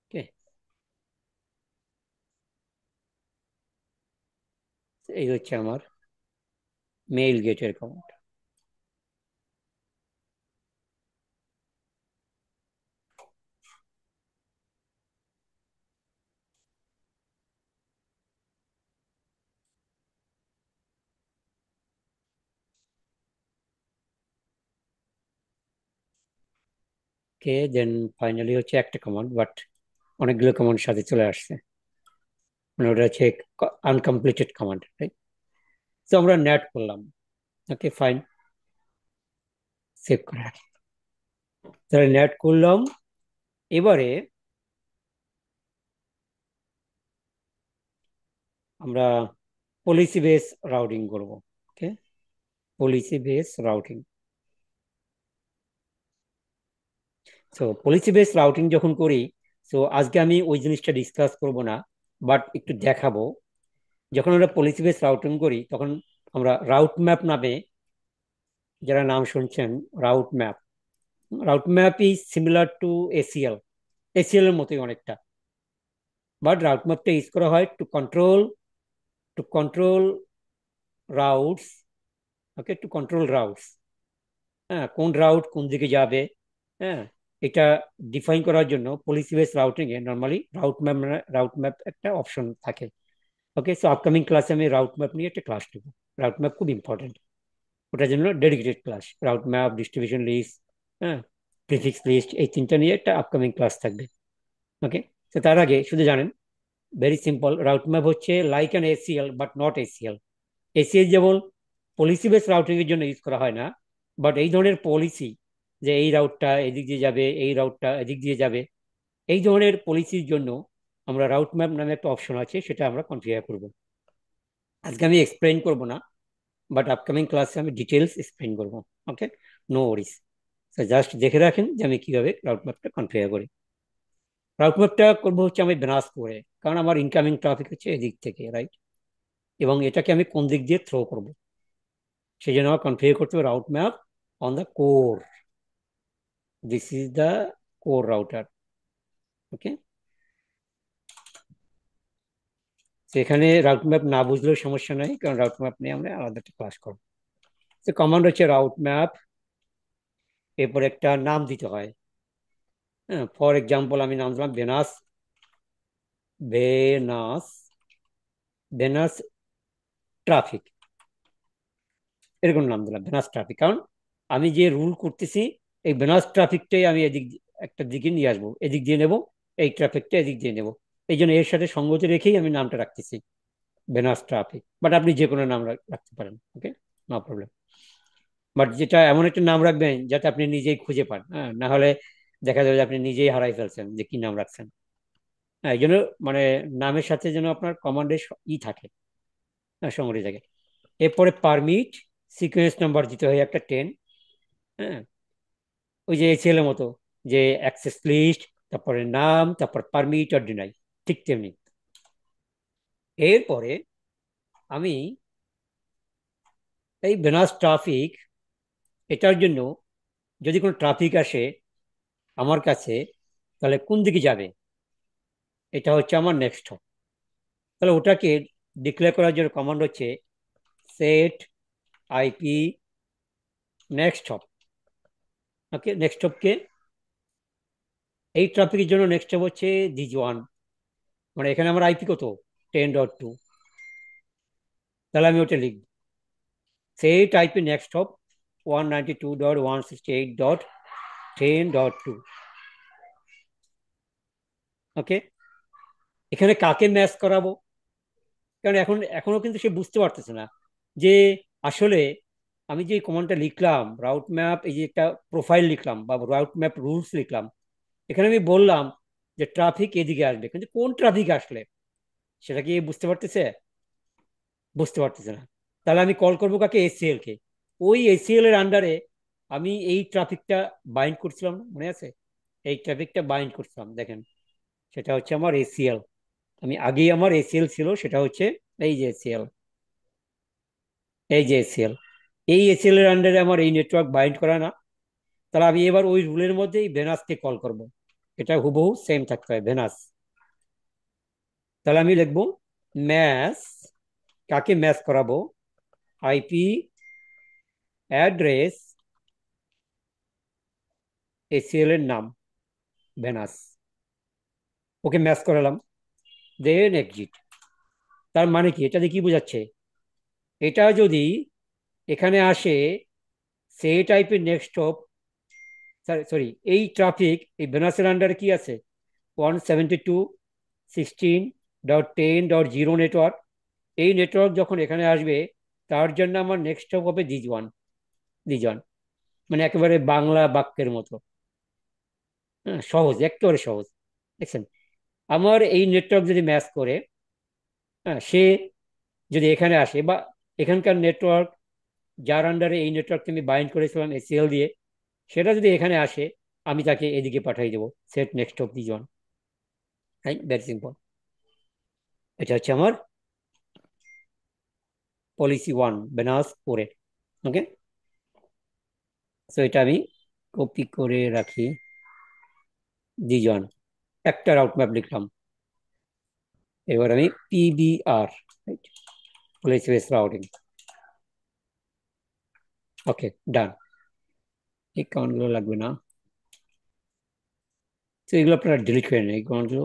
S1: ওকে, এই হচ্ছে আমার মেইল গেটের কমান্ড। ওকে, দেন ফাইনালি হচ্ছে একটা কমান্ড, বাট অনেকগুলো কমান্ড সাথে চলে আসছে, মানে ওটা হচ্ছে আনকমপ্লিটেড কমান্ড, রাইট? তো আমরা নেট করলাম। ওকে, ফাইন, সেভ করে রাখি। তাহলে নেট করলাম। এবারে আমরা পলিসি বেস রাউটিং করব। Okay, policy base routing. So policy base routing যখন করি, সো আজকে আমি ওই জিনিসটা ডিসকাস করব না, বাট একটু দেখাবো। যখন আমরা পলিসি বেস রাউটিং করি তখন আমরা রাউট ম্যাপ নামে, যারা নাম শুনছেন, route map, route map is similar to ACL, ACL এর মতোই অনেকটা, বাট রাউট ম্যাপটা ইউজ করা হয় to control routes. Okay, to control routes. হ্যাঁ, কোন রাউট কোন দিকে যাবে, হ্যাঁ, এটা ডিফাইন করার জন্য পলিসি বেস রাউটিং এ নর্মালি রাউট ম্যাপ একটা অপশন থাকে। ওকে, সো আপকামিং ক্লাসে আমি রাউট ম্যাপ নিয়ে একটা ক্লাস নেব। রাউট ম্যাপ খুব ইম্পর্টেন্ট, ওটার জন্য dedicated class. Route map, distribution list, হ্যাঁ, প্রিফিক্স লিস্ট, এই তিনটা নিয়ে একটা আপকামিং ক্লাস থাকবে। ওকে, তো তার আগে শুধু জানেন, ভেরি সিম্পল, রাউট ম্যাপ হচ্ছে like an ACL but not ACL. ACL যেমন পলিসি বেস রাউটিং এর জন্য ইউজ করা হয় না, বাট এই ধরনের পলিসি, যে এই রাউটটা এদিক দিয়ে যাবে, এই রাউটটা এদিক দিয়ে যাবে, এই ধরনের পলিসির জন্য আমরা রাউট ম্যাপ নামে একটা অপশন আছে, সেটা আমরা কনফিগার করব। আজকে আমি এক্সপ্লেইন করব না, বাট আপকামিং ক্লাসে আমি ডিটেলস এক্সপ্লেইন করবো। ওকে, নো ওয়ারিস। জাস্ট দেখে রাখেন যে আমি কিভাবে রাউট ম্যাপটা কনফিগার করি। রাউট ম্যাপটা করবো হচ্ছে আমি বেনাস করে, কারণ আমার ইনকামিং ট্রাফিক হচ্ছে এদিক থেকে, রাইট? এবং এটাকে আমি কোন দিক দিয়ে থ্রো করব, সেই জন্য আমার কনফিগার করতে হবে route map on the core. This is the core router. Okay, সেখানে রাউট ম্যাপ না বুঝলেও সমস্যা নাই, কারণ রাউট ম্যাপ নিয়ে আমরা আলাদা একটা ক্লাস করবো। তো কমান্ড হচ্ছে রাউট ম্যাপ, এরপর একটা নাম দিতে হয়। হ্যাঁ, ফর এক্সাম্পল আমি নাম দিলাম ভেনাস, ভেনাস, ভেনাস ট্রাফিক, এরকম নাম দিলাম ভেনাস ট্রাফিক, কারণ আমি যে রুল করতেছি এই ভেনাস ট্রাফিকটাই আমি একটা দিকে নিয়ে আসবো, এদিক দিয়ে নেব, এই ট্রাফিকটা এদিক দিয়ে নেব। এই জন্য এর সাথে সঙ্গতি রেখেই আমি নামটা রাখতেছি ভেনাস ট্রাফিক, বাট আপনি যে কোনো নাম রাখতে পারেন। ওকে, নো প্রবলেম। বাট যেটা এমন একটা নাম রাখবেন যাতে আপনি নিজেই খুঁজে পান, হ্যাঁ, না হলে দেখা যাবে যে আপনি নিজেই হারাই ফেলছেন যে কি নাম রাখছেন। হ্যাঁ, এই জন্য মানে নামের সাথে যেন আপনার কমান্ডের থাকে, হ্যাঁ, সংগতি থাকে। এরপরে পারমিট, সিকোয়েন্স নাম্বার দিতে হয় একটা 10। হ্যাঁ, ওই যে এসিএল এর মতো, যে অ্যাক্সেস লিস্ট, তারপরে নাম, তারপর পারমিট আর ডিনাই, ঠিক তেমনি। এরপরে আমি এই ভেনাস ট্রাফিক, এটার জন্য যদি কোনো ট্রাফিক আসে আমার কাছে, তাহলে কোন দিকে যাবে, এটা হচ্ছে আমার নেক্সট হপ। তাহলে ওটাকে ডিক্লেয়ার করার জন্য কমান্ড হচ্ছে সেট আইপি নেক্সট হপ। ওকে, নেক্সট হপকে এই ট্রাফিকের জন্য নেক্সট হপ হচ্ছে দিস 1, মানে এখানে আমার আইপি কত, 10.2। তাহলে আমি ওটা লিখব, সেট আইপি নেক্সট হপ 192.168.10.2। ওকে, এখানে কাকে ম্যাচ করাবো, কারণ এখনো কিন্তু সে বুঝতে পারতেছে না যে আসলে আমি যে কমান্ডটা লিখলাম রাউট ম্যাপ, এই যে একটা প্রোফাইল লিখলাম বা রাউট ম্যাপ রুলস লিখলাম, এখানে আমি বললাম যে ট্রাফিক এদিকে আসবে, কিন্তু কোন ট্রাফিক আসলে সেটা কি বুঝতে পারতেছে? বুঝতে পারতেছে না। তাহলে আমি কল করবো কাকে? এসিএল কে। ওই এসিএল এর আন্ডারে আমি এই ট্রাফিকটা বাইন্ড করছিলাম না, মনে আছে? এই ট্রাফিকটা বাইন্ড করছিলাম, দেখেন, সেটা হচ্ছে আমার এসিএল। আমি আগেই আমার এসিএল ছিল, সেটা হচ্ছে এই যে এসিএল, এই যে এসিএল। এই এসিএল এর আন্ডারে আমার এই নেটওয়ার্ক বাইন্ড করা না। তাহলে আমি এবার ওই রুলের মধ্যেই ভেনাসকে কল করব। এটা হুবহু সেম থাকতে হয়, ভেনাস। তাহলে আমি লিখবো ম্যাচ, কাকে ম্যাচ করাবো? আইপি অ্যাড্রেস এসিএল এর নাম ভেনাস, ওকে ম্যাচ করালাম, দেন এক্সিট। তার মানে কি? এটা দিয়ে কি বোঝাচ্ছে? এটা যদি এখানে আসে, সেই টাইপের নেক্সট স্টপ, সরি, এই ট্রাফিক এই ভেনাসের আন্ডারে কি আছে? 172.16.10.0 নেটওয়ার্ক। এই নেটওয়ার্ক যখন এখানে আসবে, তার জন্য আমার নেক্সট স্টপ হবে দিজওয়ান। দিজওয়ান মানে একেবারে বাংলা বাক্যের মতো। হ্যাঁ, সহজ, একেবারে সহজ। দেখছেন, আমার এই নেটওয়ার্ক যদি ম্যাচ করে, হ্যাঁ, সে যদি এখানে আসে, বা এখানকার নেটওয়ার্ক যার আন্ডারে এই নেটওয়ার্ককে আমি বাইন্ড করেছিলাম এসিএল দিয়ে, সেটা যদি এখানে আসে, আমি তাকে এদিকে পাঠিয়ে দেবো, সেট নেক্সট অফ দিজন। Right, very simple. এটা হচ্ছে আমার পলিসি ওয়ান, বেনাস করে। ওকে, সো এটা আমি কপি করে রাখি, দিজন, একটা রাউট ম্যাপ লিখলাম। এবার আমি পিবিআর, প্লেস বেস রাউটিং, ওকে, ডান। এই কাউন্টগুলো লাগবে না, তো এগুলো আপনারা ডিলিট করে নেন, এই কাউন্টগুলো,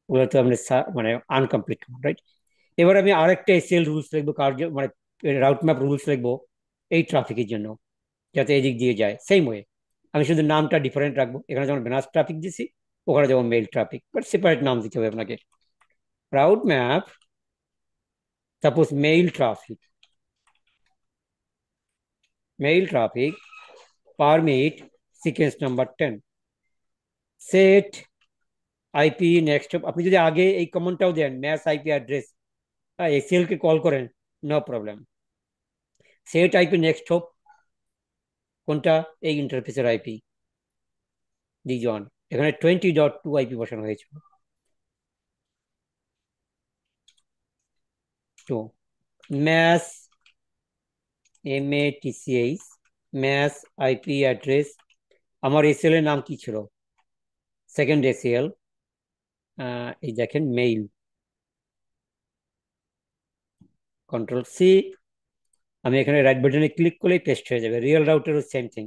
S1: ওগুলো তো আপনি মানে আনকমপ্লিট, রাইট? এবার আমি আরেকটা এসিএল রুলস লিখবো, মানে রাউট ম্যাপ রুলস লিখবো এই ট্রাফিকের জন্য, যাতে এদিক দিয়ে যায় সেম ওয়ে। আমি শুধু নামটা ডিফারেন্ট রাখবো, এখানে যেমন বেনাস ট্রাফিক দিছি, ওখানে যেমন মেল ট্রাফিক, বাট সেপারেট নাম দিতে হবে আপনাকে। Route map, suppose mail traffic, mail traffic permit sequence number 10, set IP next. আপনি যদি আগে এই কমান্ডটাও দেন, ম্যাচ আইপি অ্যাড্রেস, এসিএল কে কল করেন, no problem. Set IP next hop, কোনটা? এই ইন্টারফেসের আইপি দিজন, এখানে 20.2 আইপি বসানো হয়েছে। তো match, MATCH, match IP address, আমার এসিএল এর নাম কি ছিল? সেকেন্ড এসিএল, এই দেখেন মেইল, কন্ট্রোল C, আমি এখানে রাইট বাটনে ক্লিক করলেই পেস্ট হয়ে যাবে, রিয়েল রাউটারও সেম থিং।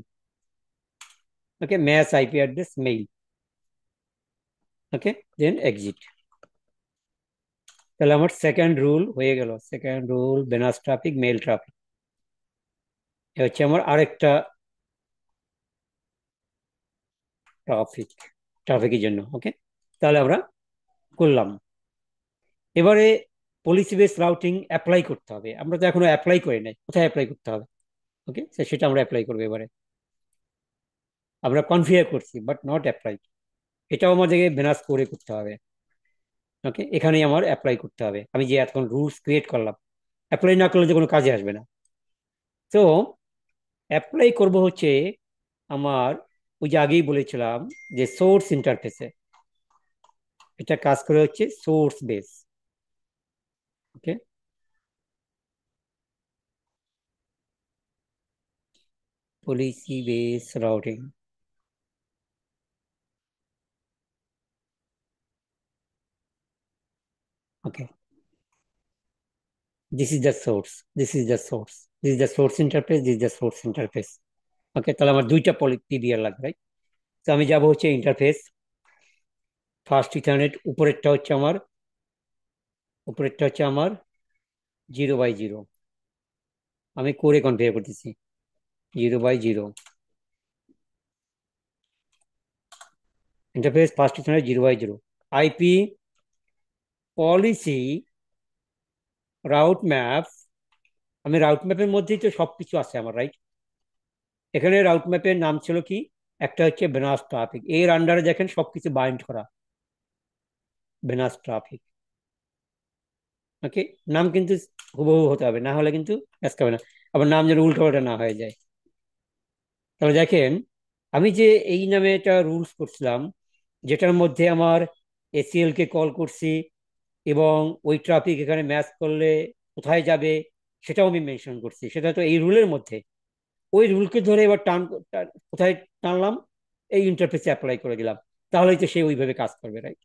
S1: ওকে, ম্যাচ আইপি অ্যাড্রেস মেইল, ওকে, দেন এক্সিট। তাহলে আমার সেকেন্ড রুল হয়ে গেল, second rule বেনাস traffic mail traffic. এ হচ্ছে আমার আরেকটা ট্রাফিক, ট্রাফিকের জন্য। ওকে, তাহলে আমরা করলাম। এবারে পলিসি বেস রাউটিং অ্যাপ্লাই করতে হবে, আমরা তো এখনো অ্যাপ্লাই করি নাই, কোথায় অ্যাপ্লাই করতে হবে? ওকে, সেটা আমরা অ্যাপ্লাই করবো এবারে। আমরা কনফিগার করছি বাট নট অ্যাপ্লাই, এটাও আমাদেরকে বেনাস করে করতে হবে। ওকে, এখানেই আমার অ্যাপ্লাই করতে হবে, আমি যে এখন রুলস ক্রিয়েট করলাম, অ্যাপ্লাই না করলে যে কোনো কাজে আসবে না। তো অ্যাপ্লাই করব হচ্ছে আমার, ওই যে আগেই বলেছিলাম যে সোর্স ইন্টারফেসে, এটা কাজ করে হচ্ছে source base. Okay, policy base routing, okay, this is the source, this is the source, this is the source interface, this is the source interface। ওকে, তাহলে আমার দুইটা পিবিআর লাগবে, রাইট? তো আমি যাব হচ্ছে ইন্টারফেস, ফার্স্ট ইথারনেট, উপরেরটা হচ্ছে আমার 0/0, আমি করে কনফিগার করতেছি 0/0। Interface first ethernet 0/0, IP policy route map, আমি রাউট ম্যাপের মধ্যেই তো সবকিছু আছে আমার, রাইট? এখানে রাউট ম্যাপের নাম ছিল কি? একটা হচ্ছে বেনাস ট্রাফিক, এর আন্ডারে দেখেন সবকিছু বাইন্ড করা, বেনাস ট্রাফিক। ওকে, নাম কিন্তু হুবহু হতে হবে, না হলে কিন্তু কাজ করবে না। আবার নাম যেন উল্টো পাল্টা না হয়ে যায়। তবে দেখেন, আমি যে এই নামে একটা রুলস করছিলাম, যেটার মধ্যে আমার এসিএল কে কল করছি, এবং ওই ট্রাফিক এখানে ম্যাচ করলে কোথায় যাবে সেটাও আমি মেনশন করছি, সেটা তো এই রুলের মধ্যে। ওই রুলকে ধরে এবার কোথায় টানলাম, এই ইন্টারফেসে অ্যাপ্লাই করে দিলাম, তাহলেই তো সে ওইভাবে কাজ করবে, রাইট?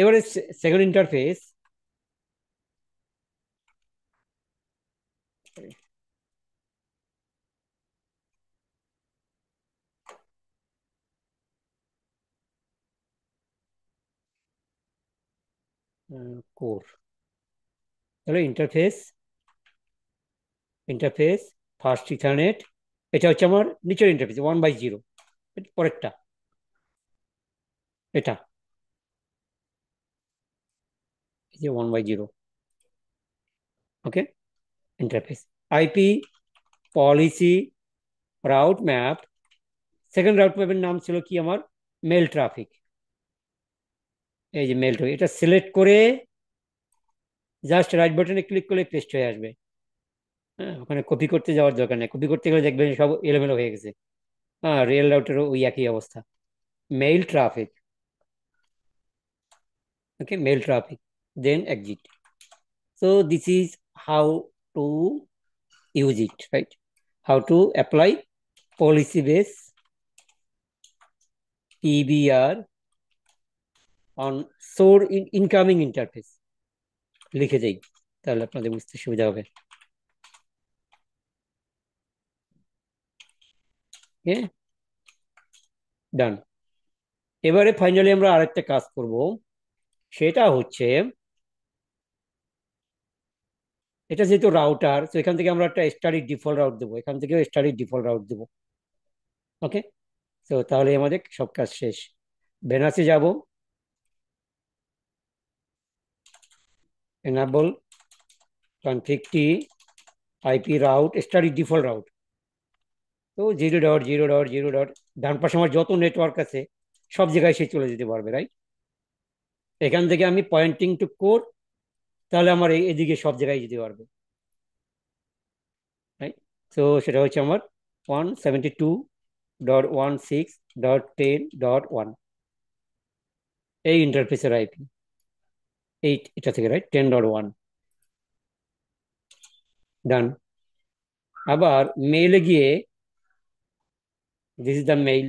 S1: এবারে সেকেন্ড ইন্টারফেস, কোর, তাহলে ইন্টারফেস, ইন্টারফেস ফার্স্ট ইথারনেট, এটা হচ্ছে আমার নিচের ইন্টারফেস 1/0, পরেরটা এটা, এই যে 1/0। Okay, interface IP policy route map. Second route ম্যাপের নাম ছিল কি আমার? Mail traffic. এই যে মেল ট্রাফিক, এটা সিলেক্ট করে জাস্ট রাইট বাটনে ক্লিক করলে পেস্ট হয়ে আসবে। হ্যাঁ, ওখানে কপি করতে যাওয়ার দরকার নেই, কপি করতে গেলে দেখবেন সব এলোমেলো হয়ে গেছে। হ্যাঁ, রিয়েল রাউটারও ওই একই অবস্থা। Mail traffic, okay, mail traffic, then exit. So this is how to use it, right? How to apply policy base PBR on source in incoming interface, লিখে যাই, তাহলে আপনাদের বুঝতে সুবিধা হবে। হ্যাঁ, ডান। এবারে ফাইনালি আমরা আরেকটা কাজ করব, সেটা হচ্ছে, এটা যেহেতু রাউটার, তো এখান থেকে আমরা একটা স্ট্যাটিক ডিফল্ট রাউট দেবো, এখান থেকেও স্ট্যাটিক ডিফল্ট রাউট দেবো। ওকে, তো তাহলে আমাদের সব কাজ শেষ। ভেনাসে যাব, enable config t IP route static default route. তো 0.0.0. ডান পাশে আমার যত নেটওয়ার্ক আছে সব জায়গায় সে চলে যেতে পারবে, রাইট? এখান থেকে আমি পয়েন্টিং টু কোর, তাহলে আমার এদিকে সব জায়গায় যেতে পারবে, রাইট? তো সেটা হচ্ছে আমার 172.16.10.1, এই ইন্টারফেসের আইপি, এটা থেকে, রাইট, 10.1। ডান। আবার মেইলে গিয়ে, this is the mail,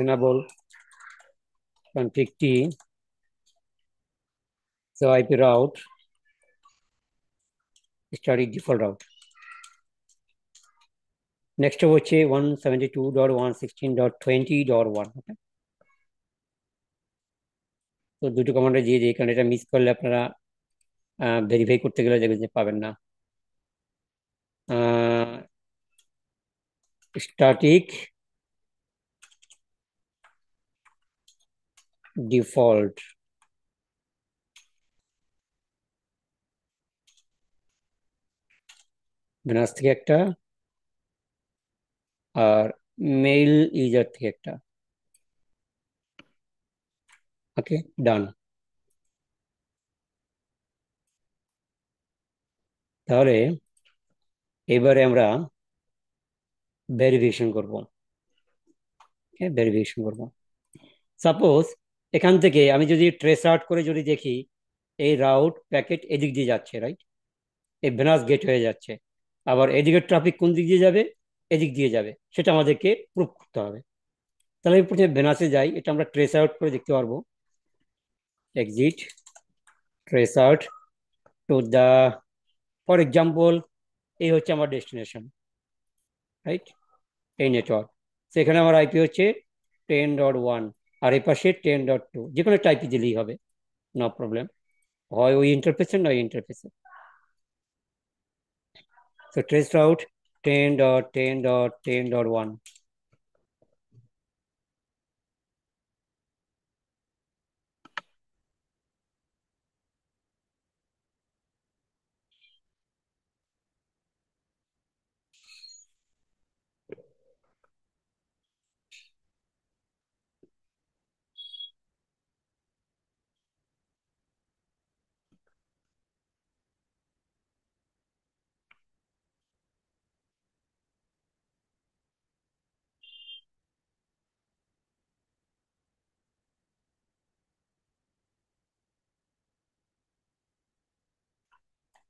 S1: enable config t, so IP route static default route। Next হচ্ছে 172.116.20.1। তো দুটো কমান্ডে দিয়ে দিই, কারণ এটা মিস করলে আপনারা ভেরিফাই করতে গেলে দেখবেন যে পাবেন না। স্ট্যাটিক ডিফল্ট, ভেনাস থেকে একটা, আর মেইল ইউজার থেকে একটা। ওকে, ডান। তাহলে এবারে আমরা ভেরিফিকেশন করব। ভেরিফিকেশন করব, সাপোজ এখান থেকে আমি যদি ট্রেস আউট করে যদি দেখি, এই রাউট প্যাকেট এদিক দিয়ে যাচ্ছে, রাইট? এই ভেনাস গেট হয়ে যাচ্ছে, আবার এদিকের ট্রাফিক কোন দিক দিয়ে যাবে? এদিক দিয়ে যাবে, সেটা আমাদেরকে প্রুভ করতে হবে। তাহলে আমি প্রথমে ভেনাসে যাই, এটা আমরা ট্রেস আউট করে দেখতে পারবো। Exit, trace out to the, for example এই হচ্ছে আমার ডেস্টিনেশন, রাইট? এই নেটওয়ার্ক, সেখানে আমার আইপি হচ্ছে 10.1, আর এই পাশে 10.2, যে কোনো একটা আইপি দিলেই হবে, নো প্রবলেম, হয় ওই ইন্টারফেসে নয় ইন্টারফেসে। তো ট্রেস রাউট 10.10.10.1।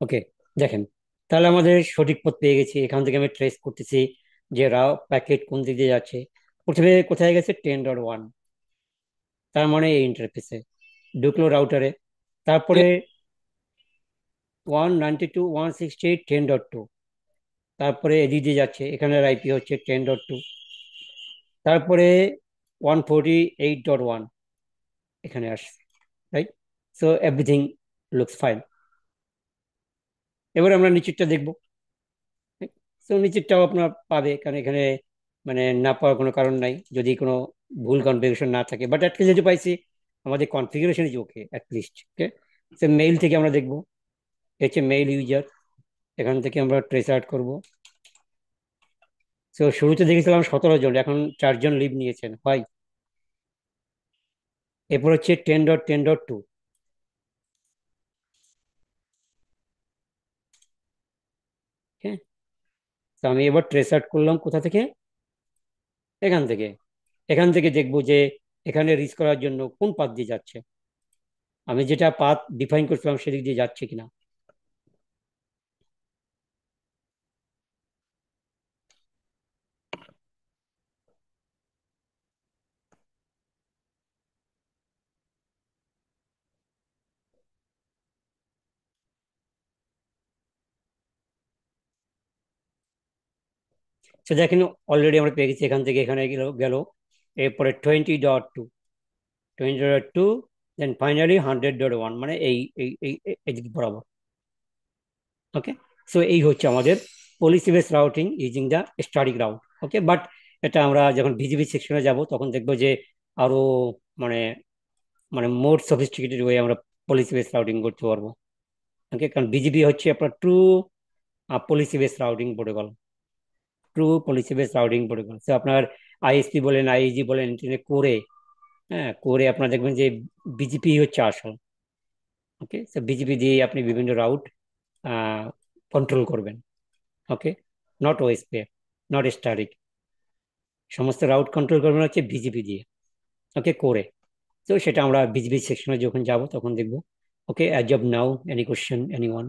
S1: ওকে, দেখেন, তাহলে আমাদের সঠিক পথ পেয়ে গেছি। এখান থেকে আমি ট্রেস করতেছি যে প্যাকেট কোন দিক দিয়ে যাচ্ছে। প্রথমে কোথায় গেছে? 10.1, তার মানে এই ইন্টারফেসে ঢুকলো রাউটারে। তারপরে 192.168.10.2, তারপরে এদিক দিয়ে যাচ্ছে, এখানের আইপি হচ্ছে 10.2। তারপরে 148.1 এখানে আসছে, right? So everything looks fine. এবার আমরা নিচেরটা দেখবো। তো নিচেরটাও আপনার পাবে, কারণ এখানে মানে না পাওয়ার কোনো কারণ নাই যদি কোনো ভুল কনফিগারেশন না থাকে। বাট অ্যাটলিস্ট যেটা পাইছি, আমাদের configuration is okay at least. Okay, say mail থেকে আমরা দেখবো, হচ্ছে মেইল ইউজার। এখান থেকে আমরা ট্রেস আউট করবো। তো শুরুতে দেখেছিলাম 17 জন, এখন 4 জন লিভ নিয়েছেন, হয়। এরপর হচ্ছে 10.10.2। হ্যাঁ, তো আমি এবার ট্রেস আউট করলাম কোথা থেকে? এখান থেকে। এখান থেকে দেখবো যে এখানে রিচ করার জন্য কোন পাথ দিয়ে যাচ্ছে, আমি যেটা পাথ ডিফাইন করছিলাম সেদিক দিয়ে যাচ্ছে কিনা। সে দেখেন, অলরেডি আমরা পেয়ে গেছি। এখান থেকে এখানে গেল গেল এরপরে 20.2, দেন ফাইনালি 100.1, মানে এই এই এই এদিক বরাবর। ওকে, সো এই হচ্ছে আমাদের policy base routing using the static route. Okay, but এটা আমরা যখন বিজিবি সেকশনে যাব তখন দেখবো যে আরো মানে মানে মোর সফিস্টিকেটেড ওয়ে আমরা পলিসি বেস রাউটিং করতে পারবো। ওকে, কারণ বিজিবি হচ্ছে আপনার true policy base routing protocol. True policy base routing protocol, তো আপনার আইএসপি বলেন, আইএজি বলেন, ইন্টারনেট কোরে, হ্যাঁ, কোরে আপনার দেখবেন যে বিজিপি হচ্ছে আসল। ওকে, তো বিজিপি দিয়ে আপনি বিভিন্ন রাউট কন্ট্রোল করবেন। ওকে, নট ওএসপি, নট স্ট্যাটিক, সমস্ত রাউট কন্ট্রোল করবেন হচ্ছে বিজিপি দিয়ে। ওকে, কোরে। তো সেটা আমরা বিজিবি সেকশনে যখন যাব তখন দেখবো। Okay, as of now any question, any one?